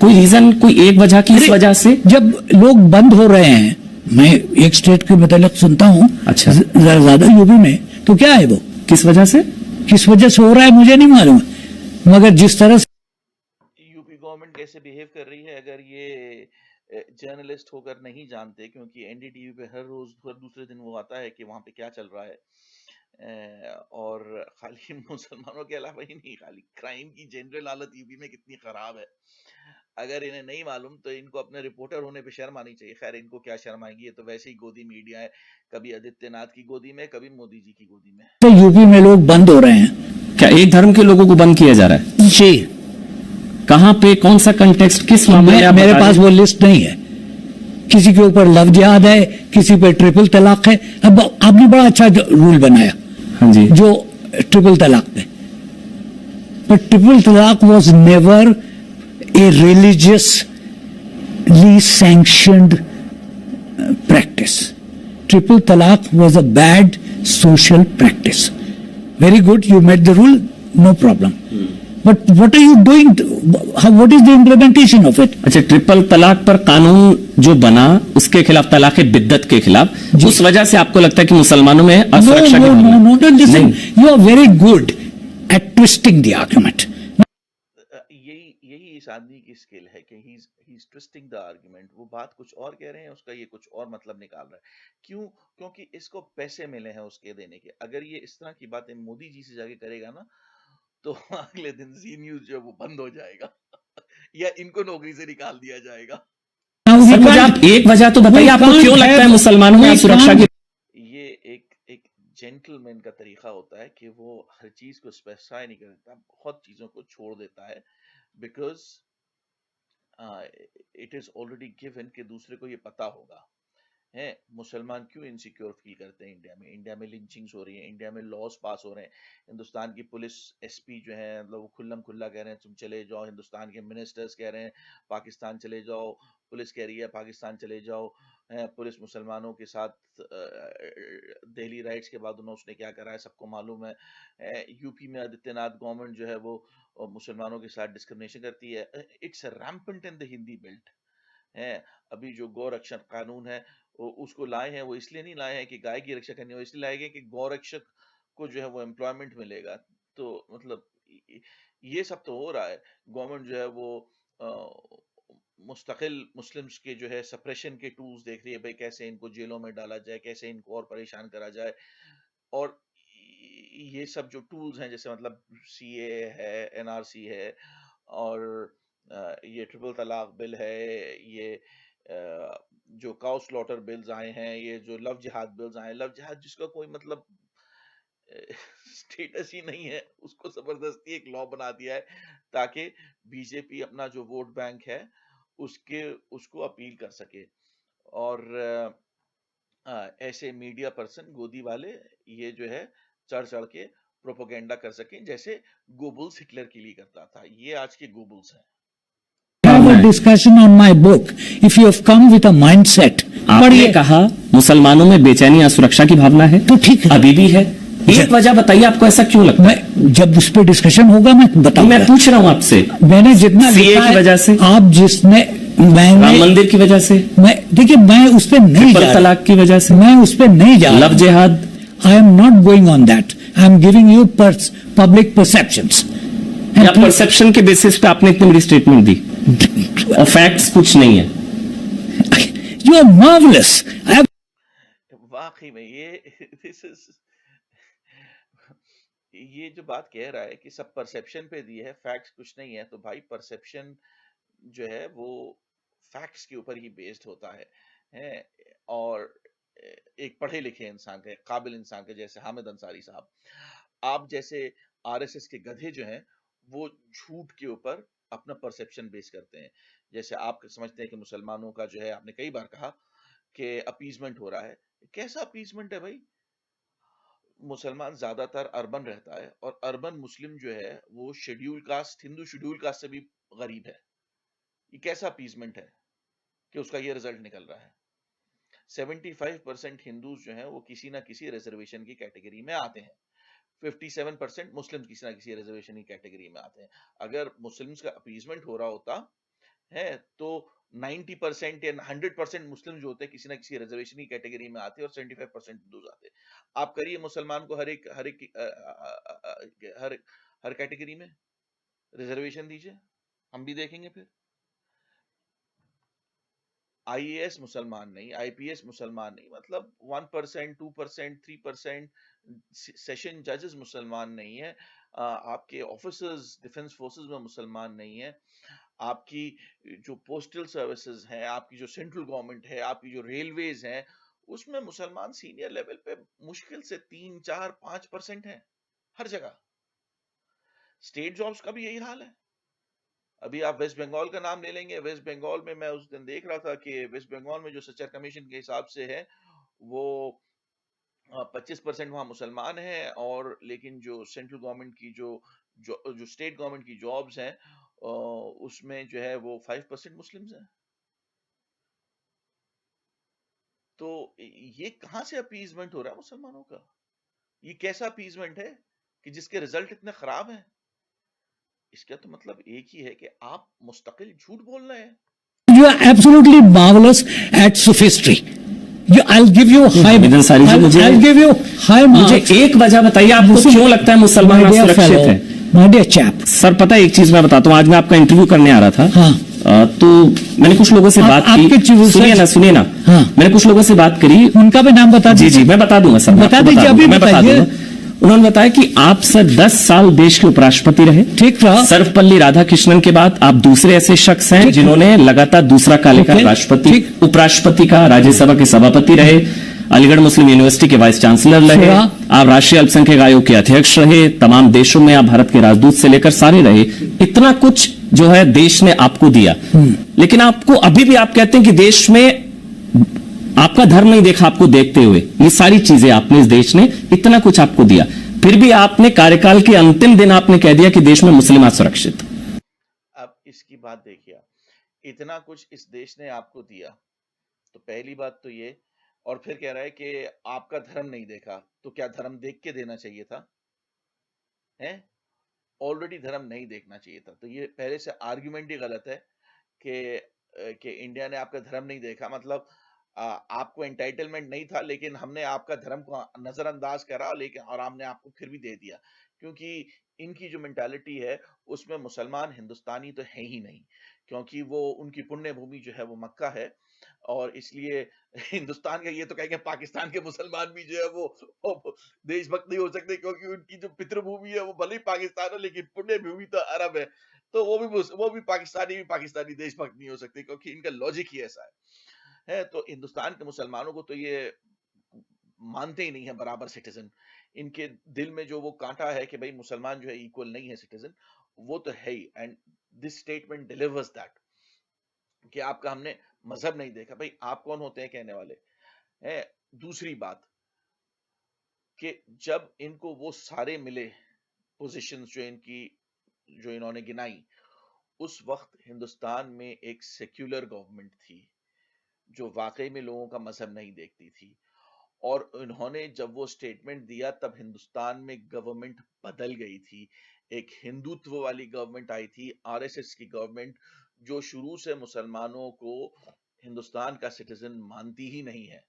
कोई रीजन, कोई एक वजह की इस वजह से? जब लोग बंद हो रहे हैं, मैं एक स्टेट के मतलब सुनता हूँ, अच्छा, ज्यादा यूपी में, तो क्या है वो, किस वजह से हो रहा है मुझे नहीं मालूम, मगर जिस तरह से यूपी गवर्नमेंट कैसे बिहेव कर रही है, अगर ये जर्नलिस्ट होकर नहीं जानते, क्योंकि एनडीटीवी पे हर रोज हर दूसरे दिन वो आता है कि वहां पे क्या चल रहा है, और खाली मुसलमानों के अलावा ही नहीं, खाली क्राइम की जनरल हालत यूपी में कितनी खराब है, अगर इन्हें नहीं मालूम तो इनको अपने रिपोर्टर होने पे शर्म आनी चाहिए। खैर इनको क्या शर्म आएगी, ये तो वैसे ही गोदी मीडिया है, कभी आदित्यनाथ की गोदी में, कभी मोदी जी की गोदी में। तो यूपी में लोग बंद हो रहे हैं। क्या एक धर्म के लोगों को बंद किया जा रहा है? जी। कहां पे, कौन सा कंटेक्स्ट, किस मामले में? मेरे पास वो लिस्ट नहीं है। किसी के ऊपर लव जिहाद है, किसी पे ट्रिपल तलाक है। अब आपने बड़ा अच्छा रूल बनाया, हाँ जी, जो ट्रिपल तलाक पे, बट ट्रिपल तलाक was never a religiously sanctioned practice. Triple talaq was a bad social practice. Very good, you made the rule, no problem. But what are you doing? What is the implementation of it? अच्छा, ट्रिपल तलाक पर कानून जो बना उसके खिलाफ, तलाक बिद्दत के खिलाफ, उस वजह से आपको लगता है कि मुसलमानों में असुरक्षा की भावना? No, listen. You are very good at twisting the argument. इस आदमी की स्किल है कि he is twisting the argument, वो बात कुछ और कह रहे हैं, उसका ये कुछ और मतलब निकाल रहा है। क्यों? क्योंकि इसको पैसे मिले हैं उसके देने के। अगर ये इस तरह की बातें मोदी जी से जाके करेगा ना, तो अगले दिन जी न्यूज जो है वो बंद हो जाएगा या इनको नौकरी से निकाल दिया जाएगा। सर मुझे आप एक वजह तो बताइए, आपको क्यों लगता है मुसलमानों में सुरक्षा की? ये एक जेंटलमैन का तरीका होता है कि वो हर चीज को स्पेसिफाई नहीं करता, बहुत चीजों को छोड़ देता है, because it is already given कि दूसरे को ये पता होगा। है मुसलमान क्यों इनसिक्योर फील करते हैं इंडिया में? इंडिया में लिंचिंग्स हो रही हैं, इंडिया में लॉज पास हो रहे हैं, हिंदुस्तान की पुलिस एसपी जो है मतलब वो खुल्लम खुल्ला कह रहे हैं तुम चले जाओ, हिंदुस्तान के मिनिस्टर्स कह रहे हैं पाकिस्तान चले जाओ, पुलिस कह रही है पाकिस्तान चले जाओ। पुलिस मुसलमानों के साथ दिल्ली राइट्स के बाद उन्होंने उसने क्या करा है सबको मालूम है। यूपी में आदित्यनाथ गवर्नमेंट जो है वो मुसलमानों के साथ डिस्क्रिमिनेशन करती है। It's rampant in the Hindi belt है। अभी जो गौ रक्षण कानून है उसको लाए हैं, वो इसलिए नहीं लाए हैं कि गाय की रक्षा करनी हो, इसलिए लाए गए कि गौ रक्षक को जो है वो एम्प्लॉयमेंट मिलेगा। तो मतलब ये सब तो हो रहा है। गवर्नमेंट जो है वो मुस्तकिल मुस्लिम्स के जो है सप्रेशन के टूल्स देख रही है, भाई कैसे इनको जेलों में डाला जाए, कैसे इनको और परेशान करा जाए। और ये सब जो टूल्स हैं जैसे मतलब सीए है, एनआरसी है, और ये ट्रिपल तलाक बिल है, ये जो काउ स्लॉटर बिल्स आए हैं, ये जो लव जिहाद बिल्स आए हैं, लव जिहाद जिसका कोई मतलब स्टेटस ही नहीं है, उसको जबरदस्ती एक लॉ बना दिया है ताकि बीजेपी अपना जो वोट बैंक है उसको अपील कर सके। और ऐसे मीडिया पर्सन गोदी वाले ये जो है चढ़ चढ़ के प्रोपोगेंडा कर सकें, जैसे गोबल्स हिटलर के लिए करता था। ये आज के गोबल्स हैं। Have a discussion on my book. If you have come with a mindset, आपने कहा मुसलमानों में बेचैनी या सुरक्षा की भावना है, तो ठीक है, अभी भी है। एक वजह बताइए आपको ऐसा क्यों लगता है? मैं जब उस पर डिस्कशन होगा मैं बताऊंगा। मैं पूछ रहा हूँ आपसे, मैंने जितना सीए लिखा की वजह से, आप जिसने राम मंदिर की वजह से, मैं देखिए मैं उस पर नहीं जा रहा, तलाक की वजह से, मैं उस पर नहीं जा रहा, लव जिहाद, I am not going on that, I am giving you public perceptions. या परसेप्शन के बेसिस पे आपने इतनी बड़ी स्टेटमेंट दी और फैक्ट्स कुछ नहीं है। You are marvellous. वाकई में ये जो बात कह रहा है कि सब परसेप्शन पे दी है, फैक्ट्स कुछ नहीं है, तो भाई परसेप्शन जो है वो फैक्ट्स के ऊपर ही बेस्ड होता है। और एक पढ़े लिखे इंसान के, काबिल इंसान के, जैसे हामिद अंसारी साहब, आप जैसे आरएसएस के गधे जो हैं वो झूठ के ऊपर अपना परसेप्शन बेस करते हैं। जैसे आप समझते हैं कि मुसलमानों का जो है, आपने कई बार कहा कि अपीजमेंट हो रहा है। कैसा अपीजमेंट है भाई? मुसलमान ज्यादातर अर्बन रहता है और अर्बन मुस्लिम जो है वो schedule caste, Hindu schedule caste से भी गरीब है। ये कैसा अपीजमेंट है कि उसका ये रिजल्ट निकल रहा है? 75% हिंदूज जो हैं वो किसी ना किसी रिजर्वेशन की कैटेगरी में आते हैं, 57% मुस्लिम किसी ना किसी रिजर्वेशन की कैटेगरी में आते हैं। अगर मुस्लिम्स का अपीजमेंट हो रहा होता है तो 90% या 100% मुस्लिम जो होते हैं किसी ना किसी रिजर्वेशन की कैटेगरी में आते और 75% हिंदूज आते। आप करिए मुसलमान को हर कैटेगरी में रिजर्वेशन दीजिए, हम भी देखेंगे। फिर आईएएस मुसलमान नहीं, आईपीएस मुसलमान नहीं, मतलब 1%, 2%, 3% सेशन जजेस मुसलमान नहीं है, आपके ऑफिसर्स डिफेंस फोर्सेस में मुसलमान नहीं है, आपकी जो पोस्टल सर्विसेज हैं, आपकी जो सेंट्रल गवर्नमेंट है, आपकी जो रेलवेज हैं, उसमें मुसलमान सीनियर लेवल पे मुश्किल से 3, 4, 5% है हर जगह। स्टेट जॉब्स का भी यही हाल है। अभी आप वेस्ट बंगाल का नाम ले लेंगे, वेस्ट बंगाल में मैं उस दिन देख रहा था कि वेस्ट बंगाल में जो सच्चर कमीशन के हिसाब से है वो 25% वहां मुसलमान हैं, और लेकिन जो सेंट्रल गवर्नमेंट की जो स्टेट गवर्नमेंट की जॉब्स हैं उसमें जो है वो 5% मुस्लिम्स हैं। तो ये कहां से अपीजमेंट हो रहा है मुसलमानों का? ये कैसा अपीजमेंट है कि जिसके रिजल्ट इतने खराब हैं? इसका तो मतलब एक ही है कि आप मुस्तकिल झूठ बोल रहे हैं। You are absolutely marvelous at sophistry. I'll give you high marks. I'll give you high marks. मुझे एक वजह बताइए आपको क्यों लगता है मुसलमान सुरक्षित है? My dear chap. सर पता है एक चीज मैं बताता हूँ, आज मैं आपका इंटरव्यू करने आ रहा था। हाँ। तो मैंने कुछ लोगों से बात की, सुनिए ना। हाँ। मैंने कुछ लोगों से बात करी, उनका भी नाम बता दीजिए। जी मैं बता दूंगा सर, बता दीजिए, अभी मैं बता बताइए। दूंगा। उन्होंने बताया कि आप सर 10 साल देश के उपराष्ट्रपति रहे। ठीक था। सर्वपल्ली राधाकृष्णन के बाद आप दूसरे ऐसे शख्स हैं जिन्होंने लगातार दूसरा कालकाल राष्ट्रपति, उपराष्ट्रपति का, राज्यसभा के सभापति रहे, अलीगढ़ मुस्लिम यूनिवर्सिटी के वाइस चांसलर रहे, आप राष्ट्रीय अल्पसंख्यक आयोग के अध्यक्ष रहे, तमाम देशों में आप भारत के राजदूत से लेकर सारे रहे। इतना कुछ जो है देश ने आपको दिया, लेकिन आपको अभी भी आप कहते हैं कि देश में आपका धर्म नहीं देखा आपको देखते हुए। ये सारी चीजें आपने इस देश ने इतना कुछ आपको दिया, फिर भी आपने कार्यकाल के अंतिम दिन आपने कह दिया कि देश में मुस्लिम सुरक्षित। अब इसकी बात देखिए, इतना कुछ इस देश ने आपको दिया, तो पहली बात तो ये, और फिर कह रहा है कि आपका धर्म नहीं देखा, तो क्या धर्म देख के देना चाहिए था? हैं? ऑलरेडी धर्म नहीं देखना चाहिए था, तो ये पहले से आर्गुमेंट ही गलत है कि इंडिया ने आपका धर्म नहीं देखा, मतलब आपको एंटाइटलमेंट नहीं था, लेकिन हमने आपका धर्म को नजरअंदाज करा, लेकिन और हमने आपको फिर भी दे दिया, क्योंकि इनकी जो मेंटालिटी है उसमें मुसलमान हिंदुस्तानी तो है ही नहीं, क्योंकि वो उनकी पुण्य भूमि जो है वो मक्का है, और इसलिए हिंदुस्तान का, ये तो कहेंगे पाकिस्तान के मुसलमान भी जो है वो देशभक्त नहीं हो सकते, क्योंकि उनकी जो पितृभूमि है वो भले ही पाकिस्तान है, लेकिन पुण्य भूमि तो अरब है, तो वो भी पाकिस्तानी देशभक्त नहीं हो सकते, क्योंकि इनका लॉजिक ही ऐसा है। तो हिंदुस्तान के मुसलमानों को तो ये मानते ही नहीं है बराबर सिटीजन। इनके दिल में जो वो कांटा है कि भाई मुसलमान जो है इक्वल नहीं है सिटीजन, वो तो है ही, and this statement delivers that कि आपका हमने मजहब नहीं देखा। भाई आप कौन होते हैं कहने वाले हैं? दूसरी बात कि जब इनको वो सारे मिले पोजीशंस जो इन्होंने गिनाई, उस वक्त हिंदुस्तान में एक सेक्युलर गवर्नमेंट थी जो वाकई में लोगों का मजहब नहीं देखती थी, और इन्होंने जब वो स्टेटमेंट दिया तब हिंदुस्तान में गवर्नमेंट बदल गई थी। एक हिंदुत्व वाली गवर्नमेंट आई थी, आरएसएस की गवर्नमेंट, जो शुरू से मुसलमानों को हिंदुस्तान का सिटीजन मानती ही नहीं है,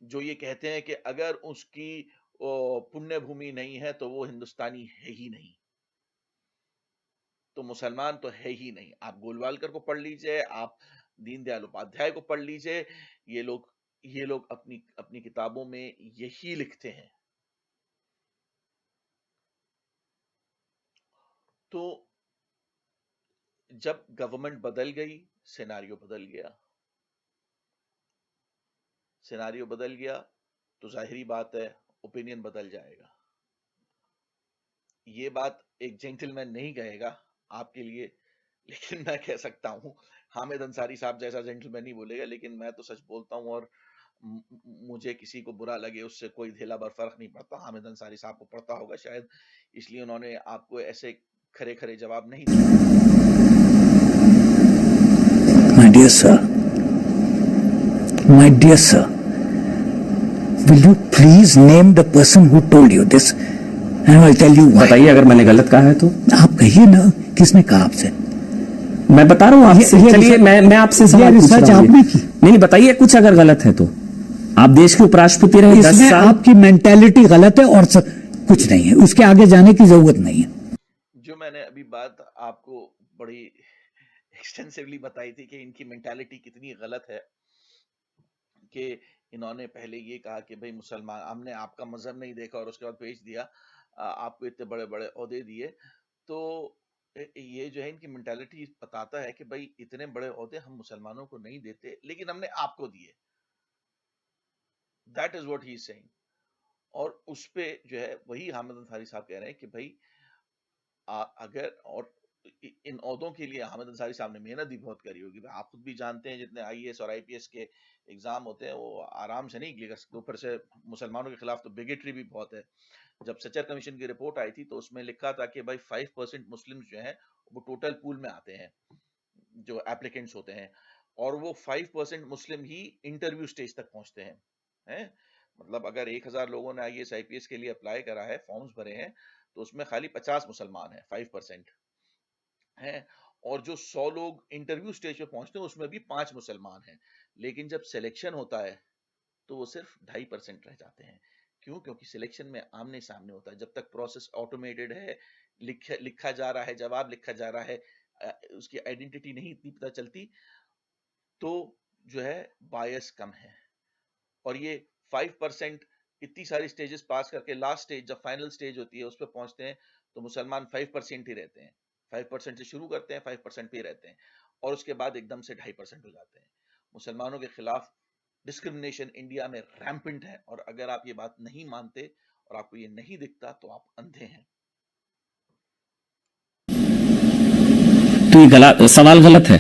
जो ये कहते हैं कि अगर उसकी पुण्य भूमि नहीं है तो वो हिंदुस्तानी है ही नहीं, तो मुसलमान तो है ही नहीं। आप गोलवालकर को पढ़ लीजिए, आप दीनदयाल उपाध्याय को पढ़ लीजिए, ये लोग अपनी अपनी किताबों में यही लिखते हैं। तो जब गवर्नमेंट बदल गई, सिनेरियो बदल गया। सिनेरियो बदल गया तो जाहिरी बात है ओपिनियन बदल जाएगा। ये बात एक जेंटलमैन नहीं कहेगा आपके लिए, लेकिन मैं कह सकता हूं, हामिद अंसारी साहब जैसा जेंटलमैन ही बोलेगा, लेकिन मैं तो सच बोलता हूं, और मुझे किसी को बुरा लगे उससे कोई धेला भर फर्क नहीं पड़ता। हामिद अंसारी साहब को पड़ता होगा शायद, इसलिए उन्होंने आपको ऐसे खरे खरे जवाब नहीं दिए। My dear sir, will you please name the person who told you this? And I'll tell you why. बताइए अगर मैंने गलत कहा है तो। आप कहिए ना, किसने कहा आपसे? मैं बता रहा हूँ आपसे, चलिए मैं आपसे सवाल पूछ रहा हूँ। नहीं बताइए कुछ अगर गलत है तो। आप देश के उपराष्ट्रपति रहे 10 इसमें साल। आपकी मेंटालिटी गलत है और कुछ नहीं है, उसके आगे जाने की जरूरत नहीं है। जो मैंने अभी बात आपको बड़ी एक्सटेंसिवली बताई थी कि इनकी मेंटालिटी कितनी गलत है, कि इन्होंने पहले ये कहा कि भाई मुसलमान, हमने आपका मजहब नहीं देखा, और उसके बाद भेज दिया, आपको इतने बड़े बड़े ओहदे दिए। तो ये जो है इनकी मेंटालिटी बताता है कि भाई इतने बड़े ओहदे हम मुसलमानों को नहीं देते, लेकिन हमने आपको दिए। That is what he is saying. और उस पे जो है वही हामिद अंसारी साहब कह रहे हैं कि भाई अगर, और इन ओहदों के लिए हामिद अंसारी साहब ने मेहनत भी बहुत करी होगी। आप खुद भी जानते हैं, जितने आईएएस और आईपीएस के एग्जाम होते हैं वो आराम से नहीं क्लियर कर सकते। ऊपर से मुसलमानों के खिलाफ तो बिगेटरी भी बहुत है। जब सचर कमीशन की रिपोर्ट आई थी तो उसमें लिखा था कि भाई 5% मुस्लिम जो हैं वो टोटल पूल में आते हैं, जो एप्लीकेंट्स होते हैं, और वो 5% मुस्लिम ही इंटरव्यू स्टेज तक पहुंचते हैं। मतलब अगर 1000 लोगों ने आईएएस आईपीएस के लिए अप्लाई करा है, फॉर्म्स भरे हैं, तो उसमें खाली 50 मुसलमान है, 5% है। और जो 100 लोग इंटरव्यू स्टेज पे पहुंचते हैं उसमें भी 5 मुसलमान हैं, लेकिन जब सिलेक्शन होता है तो वो सिर्फ 2.5% रह जाते हैं। क्यों? क्योंकि सिलेक्शन में आमने सामने होता है। जब तक प्रोसेस ऑटोमेटेड है, लिखा जा रहा है, जवाब लिखा जा रहा है, उसकी आइडेंटिटी नहीं इतनी पता चलती, तो जो है बायस कम है। और ये 5% इतनी सारी स्टेजेस पास करके लास्ट स्टेज, जब फाइनल स्टेज होती है, उस पर पहुंचते हैं तो मुसलमान 5% ही रहते हैं। 5% से शुरू करते हैं, 5% पे ही रहते हैं, और उसके बाद एकदम से 2.5% हो जाते हैं। मुसलमानों के खिलाफ डिस्क्रिमिनेशन इंडिया में रैम्पेंट है, और अगर आप ये बात नहीं मानते और आपको ये नहीं दिखता तो आप अंधे हैं। तो ये गलत सवाल, गलत है।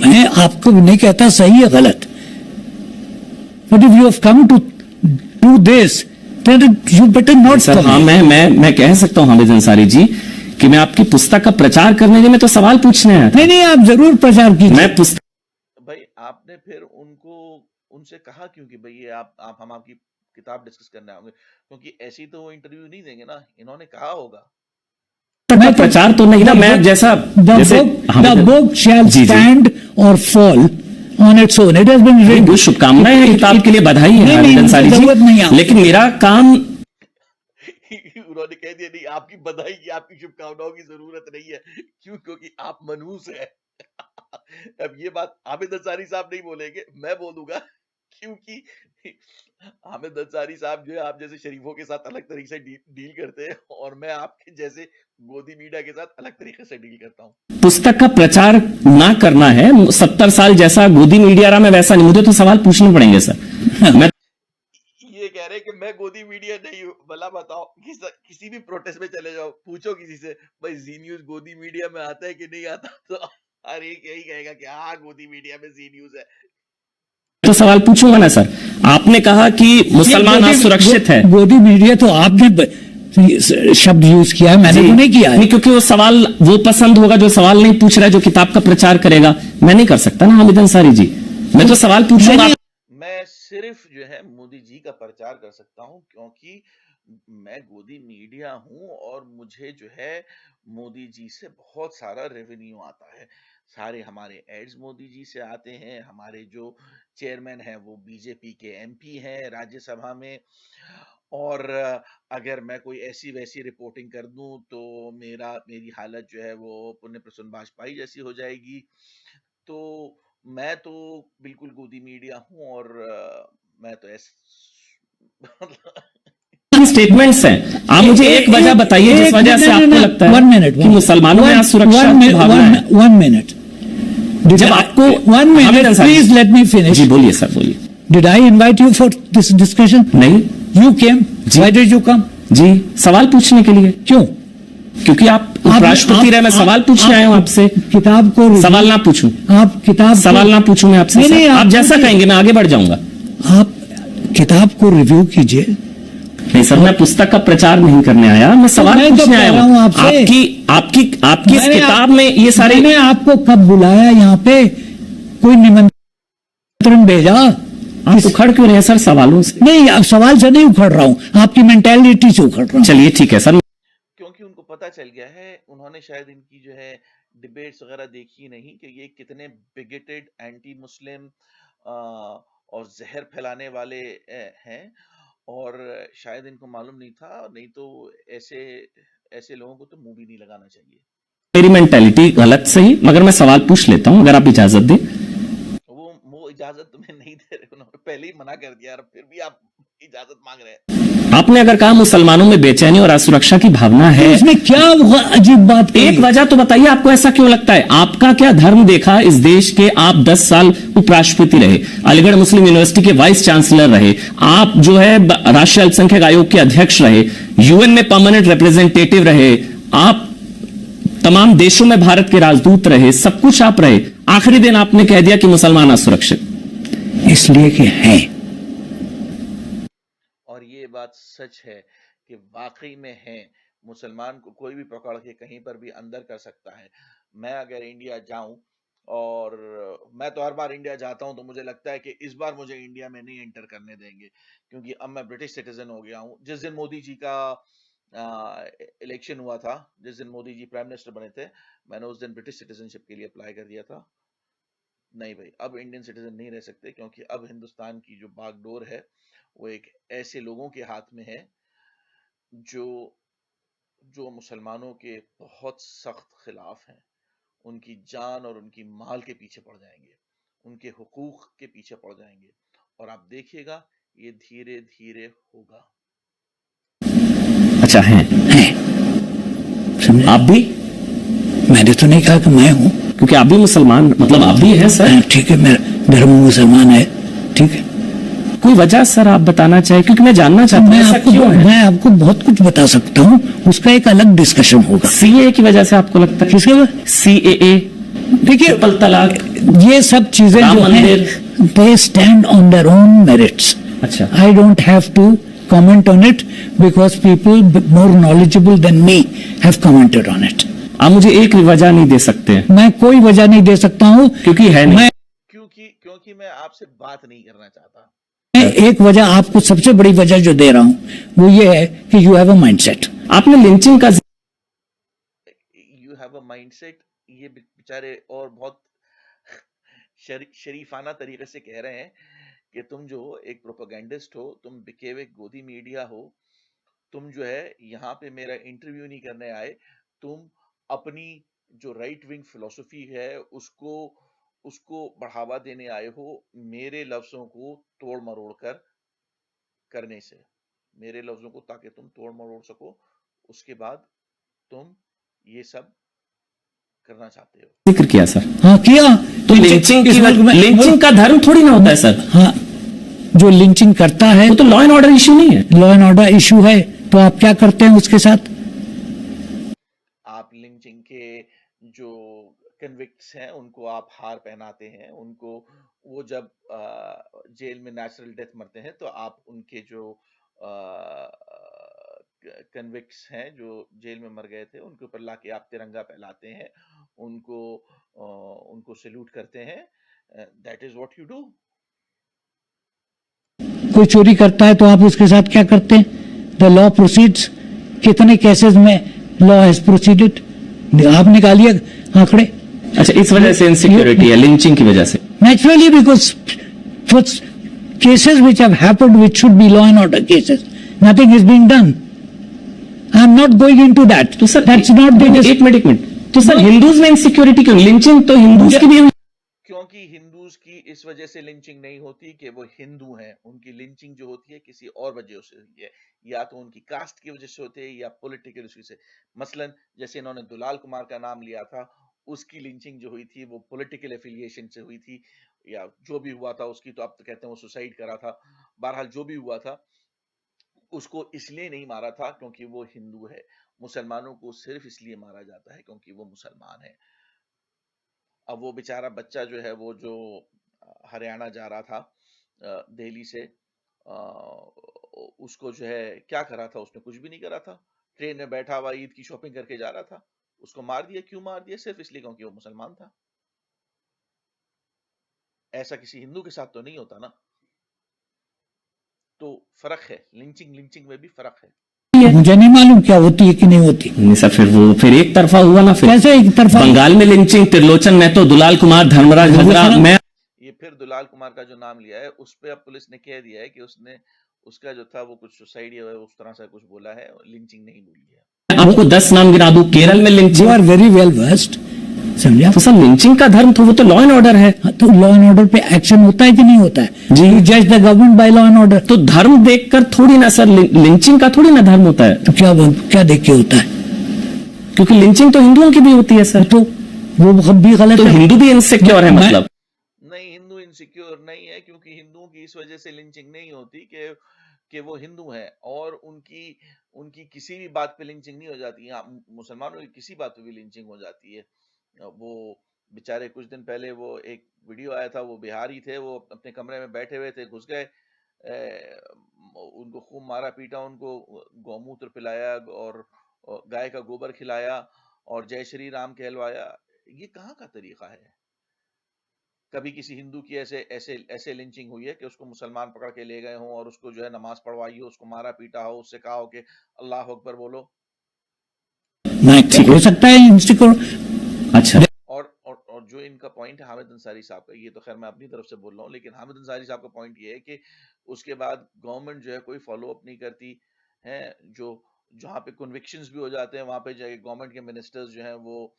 मैं आपको नहीं कहता सही है गलत, but if you have come to do this then you better not. Sir हाँ, मैं कह सकता हूँ हामिद अंसारी जी कि मैं आपकी पुस्तक का प्रचार करने के लिए मैं तो सवाल पूछने आया था। नहीं, आप जरूर प्रचार कीजिए। मैं पुस्तक भाई आपने फिर उनसे कहा क्यों कि भाई ये आप हम आपकी किताब डिस्कस करने आओगे, क्योंकि ऐसी तो वो इंटरव्यू नहीं देंगे ना, इन्होंने कहा होगा। का प्रचार तो नहीं ना, मैं जैसा द बुक शैल स्टैंड और fall on its own, it has been written. बहुत शुभकामनाएं हैं, किताब के लिए बधाई है हामिद अंसारी जी, लेकिन मेरा काम उन्होंने कह दिया नहीं, आपकी बधाई की, आपकी शुभकामनाओं की जरूरत नहीं है, क्यों? क्योंकि आप मनहूस है। अब ये बात हामिद अंसारी साहब नहीं बोलेंगे, मैं बोलूंगा, क्योंकि हामिद अंसारी साहब जो है आप जैसे शरीफों के साथ अलग तरीके से डील करते हैं, और मैं आपके जैसे गोदी मीडिया के साथ अलग तरीके से डील करता हूँ। पुस्तक का प्रचार ना करना है, 70 साल जैसा गोदी मीडिया रहा, मैं वैसा नहीं, मुझे तो सवाल पूछने पड़ेंगे सर। मैं ये कह रहे हैं कि मैं गोदी मीडिया नहीं हूँ, भला बताओ, किसी भी प्रोटेस्ट में चले जाओ, पूछो किसी से भाई जी न्यूज गोदी मीडिया में आता है कि नहीं आता, तो हर एक यही कहेगा कि हाँ गोदी मीडिया में जी न्यूज है। तो सवाल पूछूंगा ना सर, आपने कहा कि मुसलमान असुरक्षित है। गोदी मीडिया तो आपने शब्द यूज किया है, मैंने तो नहीं किया है। नहीं, क्योंकि वो सवाल वो पसंद होगा जो सवाल नहीं पूछ रहा है, जो किताब का प्रचार करेगा। मैं नहीं कर सकता ना हामिद अंसारी जी, मैं तो सवाल पूछूंगा। मैं सिर्फ जो है मोदी जी का प्रचार कर सकता हूं, क्योंकि मैं गोदी मीडिया हूं, और मुझे जो है मोदी जी से बहुत सारा रेवेन्यू आता है। सारे हमारे एड्स मोदी जी से आते हैं, हमारे जो चेयरमैन हैं वो बीजेपी के एमपी हैं राज्यसभा में, और अगर मैं कोई ऐसी वैसी रिपोर्टिंग कर दूं तो मेरी हालत जो है वो पुण्य प्रसून वाजपेयी जैसी हो जाएगी। तो मैं तो बिल्कुल गोदी मीडिया हूं, और मैं तो स्टेटमेंट्स हैं, आप मुझे एक वजह बताइए जिस वजह से आपको लगता है 1 मिनट कि मुसलमानों में असुरक्षा की भावना है। 1 मिनट, जब आपको 1 minute, please let me finish. जी बोलिए सर, बोलिए। Did I invite you for this discussion? नहीं। You came, why did you come? जी, सवाल पूछने के लिए। क्यों? क्योंकि आप उपराष्ट्रपति रहे, मैं सवाल पूछने आया हूं आपसे। किताब को सवाल ना पूछूं, आप किताब सवाल ना पूछूं मैं आपसे। नहीं, आप जैसा कहेंगे मैं आगे बढ़ जाऊंगा। आप किताब को रिव्यू कीजिए। नहीं सर, मैं पुस्तक का प्रचार नहीं करने आया, मैं सवाल पूछने आया हूं आपसे। आपकी इस किताब में ये सारे। मैंने आपको कब बुलाया यहाँ पे? कोई निमंत्रण भेजा? आप उखड़ क्यों रहे हैं सर सवालों से? नहीं, सवाल से नहीं उखड़ रहा हूँ, आपकी मेंटेलिटी से उखड़ रहा हूँ। चलिए ठीक है सर। क्योंकि उनको पता चल गया है, उन्होंने शायद इनकी जो है डिबेट्स वगैरह देखी नहीं कि ये कितने बिगेटेड, एंटी मुस्लिम और जहर फैलाने वाले हैं, और शायद इनको मालूम नहीं था, नहीं तो ऐसे लोगों को तो मुंह भी नहीं लगाना चाहिए। मेरी मेंटालिटी गलत सही, मगर मैं सवाल पूछ लेता हूं अगर आप इजाजत दें। वो इजाजत तुम्हें नहीं दे रहे, उन्होंने पहले ही मना कर दिया, फिर भी आप इजाजत मांग रहे हैं। आपने अगर कहा मुसलमानों में बेचैनी और असुरक्षा की भावना है, तो इसमें क्या अजीब बात? एक वजह तो बताइए, आपको ऐसा क्यों लगता है? आपका क्या धर्म देखा इस देश के? आप 10 साल उपराष्ट्रपति रहे, अलीगढ़ मुस्लिम यूनिवर्सिटी के वाइस चांसलर रहे, आप जो है राष्ट्रीय अल्पसंख्यक आयोग के अध्यक्ष रहे, यूएन में परमानेंट रिप्रेजेंटेटिव रहे, आप तमाम देशों में भारत के राजदूत रहे, सब कुछ आप रहे। आखिरी दिन आपने कह दिया कि मुसलमान असुरक्षित, इसलिए कि हैं। और ये बात सच है कि वाकई में है, मुसलमान को कोई भी पकड़ के कहीं पर भी अंदर कर सकता है। मैं अगर इंडिया जाऊं, और मैं तो हर बार इंडिया जाता हूं, तो मुझे लगता है कि इस बार मुझे इंडिया में नहीं एंटर करने देंगे, क्योंकि अब मैं ब्रिटिश सिटीजन हो गया हूं। जिस दिन मोदी जी का इलेक्शन हुआ था, जिस दिन मोदी जी प्राइम मिनिस्टर बने थे, मैंने उस दिन ब्रिटिश सिटीजनशिप के लिए अप्लाई कर दिया था। नहीं भाई, अब इंडियन सिटीजन नहीं रह सकते, क्योंकि अब हिंदुस्तान की जो बागडोर है वो एक ऐसे लोगों के हाथ में है जो जो मुसलमानों के बहुत सख्त खिलाफ हैं, उनकी जान और उनकी माल के पीछे पड़ जाएंगे, उनके हुकूक के पीछे पड़ जाएंगे, और आप देखिएगा ये धीरे धीरे होगा। अच्छा है समझे? आप भी? मैंने तो नहीं कहा कि मैं हूँ। क्योंकि आप भी मुसलमान, मतलब आप भी हैं सर। ठीक है, मेरा धर्म मुसलमान है, ठीक है। कोई वजह सर आप बताना चाहे, क्योंकि मैं जानना चाहता हूँ ऐसा क्यों है? मैं आपको बहुत कुछ बता सकता हूँ, उसका एक अलग डिस्कशन होगा। सीए की वजह से आपको लगता है? किसके? सीएए, देखिए ट्रिपल तलाक, ये सब चीजें राम जो हैं, मंदिर। they stand on their own merits. अच्छा, I don't have to comment on it because people more knowledgeable than me have commented on it. आप मुझे एक वजह नहीं दे सकते? मैं कोई वजह नहीं दे सकता हूँ, क्योंकि है नहीं। क्योंकि मैं आपसे बात नहीं करना चाहता। मैं एक वजह आपको, सबसे बड़ी वजह जो दे रहा हूँ वो ये है कि यू हैव अ माइंडसेट। आपने लिंचिंग का यू हैव अ माइंडसेट, ये बेचारे और बहुत शरीफाना तरीके से कह रहे हैं कि तुम जो एक प्रोपेगेंडिस्ट हो, तुम बिके हुए गोदी मीडिया हो, तुम जो है यहाँ पे मेरा इंटरव्यू नहीं करने आए, तुम अपनी जो राइट विंग फिलॉसफी है उसको बढ़ावा देने आए हो, मेरे लफ्जों को तोड़ मरोड़ कर करने से, मेरे लफ्जों को ताकि तुम तोड़ मरोड़ सको, उसके बाद तुम ये सब करना चाहते हो। जिक्र किया सर। हाँ किया। तो लिंचिंग का धर्म थोड़ी ना होता है सर। हाँ, जो लिंचिंग करता है वो तो लॉ एंड ऑर्डर इशू नहीं है। लॉ एंड ऑर्डर इशू है, तो आप क्या करते हैं उसके साथ? आप लिंचिंग के जो कन्विक्ट्स हैं उनको आप हार पहनाते हैं, उनको वो जब जेल में नेचुरल डेथ मरते हैं तो आप उनके जो कन्विक्ट्स हैं जो जेल में मर गए थे उनके ऊपर लाके आप तिरंगा फहलाते हैं, उनको सैल्यूट करते हैं। That is what you do. कोई चोरी करता है तो आप उसके साथ क्या करते हैं? The law proceeds. कितने केसेस में लॉ हैज प्रोसीडेड, आप निकालिए आंकड़े। अच्छा, इस वजह से इनसिक्योरिटी है, लिंचिंग की वजह से? Naturally, because for cases which have happened, which should be law and order cases, nothing is being done. I am not going into that. तो सर That's not the एक मिनट, तो सर हिंदूज में इनसिक्योरिटी क्यों? लिंचिंग तो हिंदूज की भी हुई। क्योंकि हिंदूज की इस वजह से लिंचिंग नहीं होती कि वो हिंदू हैं, उनकी लिंचिंग जो होती है किसी और वजह से होती है, या तो उनकी कास्ट की वजह से होती है या पॉलिटिकल इशू से। मसलन जैसे इन्होंने दुलाल कुमार का नाम लिया था, उसकी लिंचिंग जो हुई थी वो पॉलिटिकल एफिलिएशन से हुई थी, या जो भी हुआ था उसकी, तो आप तो कहते हैं वो सुसाइड करा था। बहरहाल जो भी हुआ था उसको इसलिए नहीं मारा था क्योंकि वो हिंदू है। मुसलमानों को सिर्फ इसलिए मारा जाता है क्योंकि वो मुसलमान है। अब वो बेचारा बच्चा जो है वो जो हरियाणा जा रहा था दिल्ली से, उसको जो है क्या करा था? उसने कुछ भी नहीं करा था, ट्रेन में बैठा हुआ ईद की शॉपिंग करके जा रहा था, उसको मार दिया। क्यों मार दिया? सिर्फ इसलिए क्योंकि वो मुसलमान था। ऐसा किसी हिंदू के साथ तो नहीं होता ना। तो फर्क है, लिंचिंग में भी फर्क है। मुझे नहीं मालूम क्या होती है कि नहीं होती। नहीं सर, फिर एक तरफा हुआ ना। फिर कैसे एक तरफा? बंगाल में लिंचिंग, त्रिलोचन महतो, दुलाल कुमार, धर्मराज हजरा, मैं ये फिर दुलाल कुमार का जो नाम लिया है उस पे अब पुलिस ने कह दिया है कि उसने, उसका जो था वो कुछ सुसाइड या उस तरह से कुछ बोला है, लिंचिंग नहीं बोली है। आपको 10 नाम गिरा दूं केरल में lynching. You are very well versed, समझा? तो सर लिंचिंग का धर्म तो वो तो लॉ एंड ऑर्डर है। तो लॉ एंड ऑर्डर पे एक्शन होता है कि नहीं होता है? जी, जज the government by law and order. तो धर्म देखकर थोड़ी ना सर, लिंचिंग का थोड़ी ना धर्म होता है। तो क्या देख के होता है? क्योंकि लिंचिंग तो हिंदुओं की भी होती है सर। तो वो भी गलत तो है। हिंदू भी इनसिक्योर है मतलब? नहीं, हिंदू इनसिक्योर नहीं है, क्योंकि हिंदुओं की इस वजह से लिंचिंग नहीं होती कि वो हिंदू हैं और उनकी किसी भी बात पे लिंचिंग नहीं हो जाती। हाँ, मुसलमानों की किसी बात पे भी लिंचिंग हो जाती है। वो बेचारे कुछ दिन पहले वो एक वीडियो आया था, वो बिहारी थे, वो अपने कमरे में बैठे हुए थे, घुस गए, उनको खूब मारा पीटा, उनको गौमूत्र पिलाया और गाय का गोबर खिलाया और जय श्री राम कहलवाया। ये कहाँ का तरीका है? कभी किसी हिंदू की ऐसे लिंचिंग हुई है कि उसको मुसलमान पकड़ के ले गए हों और उसको जो है नमाज पढ़वाई हो, उसको मारा पीटा हो, उससे कहा हो कि अल्लाह अकबर बोलो? ठीक हो सकता है इंस्टिट्यूट। अच्छा, और जो इनका पॉइंट है हामिद अंसारी साहब का, ये तो खैर मैं अपनी तरफ से बोल रहा हूँ, लेकिन हामिद अंसारी साहब का पॉइंट ये है कि उसके बाद गवर्नमेंट जो है कोई फॉलो अप नहीं करती है। जहाँ पे कन्विक्शंस भी हो जाते हैं, वहाँ पे जाके गवर्नमेंट के मिनिस्टर्स जो हैं वो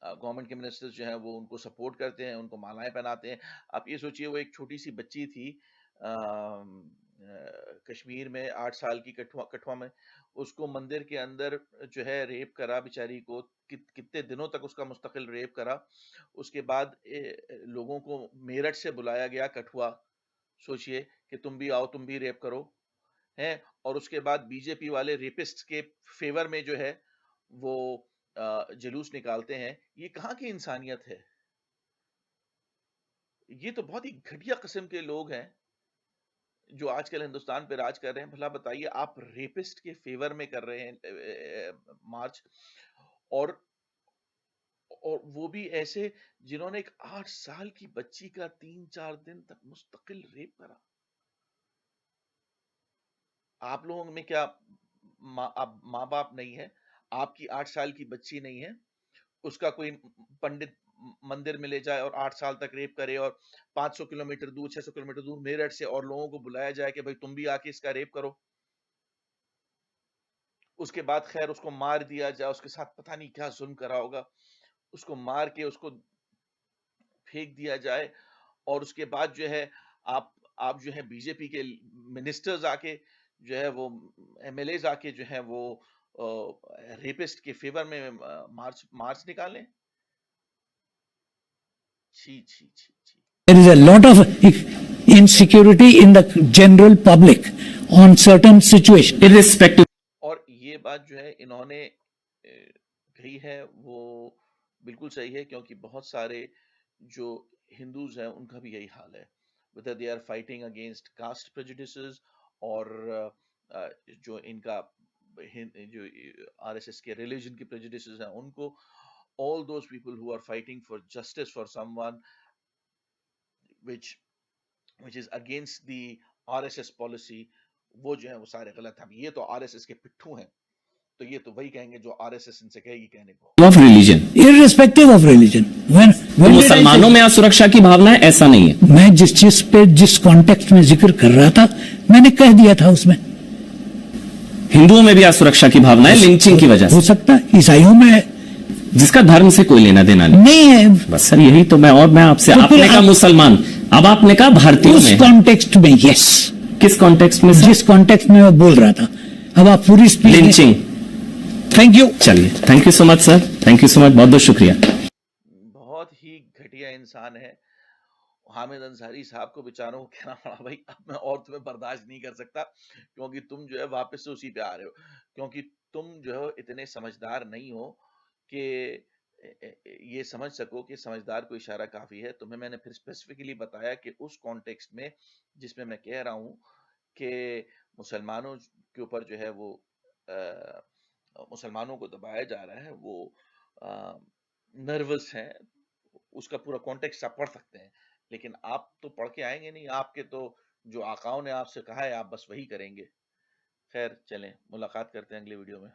गवर्नमेंट के मिनिस्टर्स जो हैं वो उनको सपोर्ट करते हैं, उनको मालाएं पहनाते हैं। आप ये सोचिए, वो एक छोटी सी बच्ची थी कश्मीर में, 8 साल की, कठुआ में, उसको मंदिर के अंदर जो है रेप करा बेचारी को, कितने दिनों तक उसका मुस्तकिल रेप करा। उसके बाद लोगों को मेरठ से बुलाया गया कठुआ, सोचिए कि तुम भी आओ, तुम भी रेप करो, हैं। और उसके बाद बीजेपी वाले रेपिस्ट के फेवर में जो है वो जुलूस निकालते हैं। ये कहाँ की इंसानियत है? ये तो बहुत ही घटिया किस्म के लोग हैं जो आजकल हिंदुस्तान पे राज कर रहे हैं। भला बताइए, आप रेपिस्ट के फेवर में कर रहे हैं मार्च, और वो भी ऐसे जिन्होंने एक 8 साल की बच्ची का 3-4 दिन तक मुस्तकिल रेप करा। आप लोगों में क्या माँ बाप नहीं है? आपकी 8 साल की बच्ची नहीं है? उसका कोई पंडित मंदिर में ले जाए और 8 साल तक रेप करे, और 500 किलोमीटर दूर, 600 किलोमीटर दूर मेरठ से, और लोगों को बुलाया जाए कि भाई तुम भी आके इसका रेप करो। उसके बाद खैर उसको मार दिया जाए, उसके साथ पता नहीं क्या जुल्म करा होगा, उसको मार के उसको फेंक दिया जाए, और उसके बाद जो है आप जो है बीजेपी के मिनिस्टर्स आके जो है वो, एमएलएज आके जो है वो रेपिस्ट के फेवर में मार्च मार्च निकालें। छी छी छी छी। There is a lot of insecurity in the general public on certain situations. irrespective और ये बात जो है इन्होंने कही है वो बिल्कुल सही है, क्योंकि बहुत सारे जो हिंदूज हैं उनका भी यही हाल है, whether they are fighting against caste prejudices, और जो इनका जो आरएसएस के रिलीजन की prejudices हैं उनको, all those people who are fighting for justice for someone which is against the RSS policy, वो जो है वो सारे गलत हैं। ये तो आरएसएस के पिट्ठू हैं, तो ये तो वही कहेंगे जो आरएसएस इनसे कहेगी कहने को। of religion. Irrespective of religion. When तो did I मुसलमानों say- में असुरक्षा की भावना है, ऐसा नहीं है। मैं जिस चीज पे जिस कॉन्टेक्स्ट में जिक्र कर रहा था मैंने कह दिया था उसमें। हिंदुओं में भी असुरक्षा की भावना है, लिंचिंग की वजह हो से, सकता है ईसाइयों में जिसका धर्म से कोई लेना देना नहीं। नहीं है। बस सर, यही तो मैं आपसे, तो फिर आपने कहा आप- मुसलमान, अब आपने कहा भारतीयों उस में। कॉन्टेक्स्ट में यस, किस कॉन्टेक्स्ट में सर? जिस कॉन्टेक्स्ट में मैं बोल रहा था। अब आप पूरी स्पीच लिंचिंग। Thank you. चलिए, thank you so much sir, thank you so much, बहुत बहुत शुक्रिया। बहुत ही घटिया इंसान है हामिद अंसारी साहब को, बेचारों को कहना पड़ा भाई अब मैं और तुम्हें बर्दाश्त नहीं कर सकता, क्योंकि तुम जो है वापस से उसी पे आ रहे हो, क्योंकि तुम जो है इतने समझदार नहीं हो कि ये समझ सको कि समझदार को इशारा काफी है। तुम्हें मैंने फिर स्पेसिफिकली बताया कि उस कॉन्टेक्स्ट में जिसमें मैं कह रहा हूँ कि मुसलमानों के ऊपर जो है वो मुसलमानों को दबाया जा रहा है, वो नर्वस हैं, उसका पूरा कॉन्टेक्स्ट आप पढ़ सकते हैं। लेकिन आप तो पढ़ के आएंगे नहीं, आपके तो जो आकाओं ने आपसे कहा है आप बस वही करेंगे। खैर चलें, मुलाकात करते हैं अगले वीडियो में।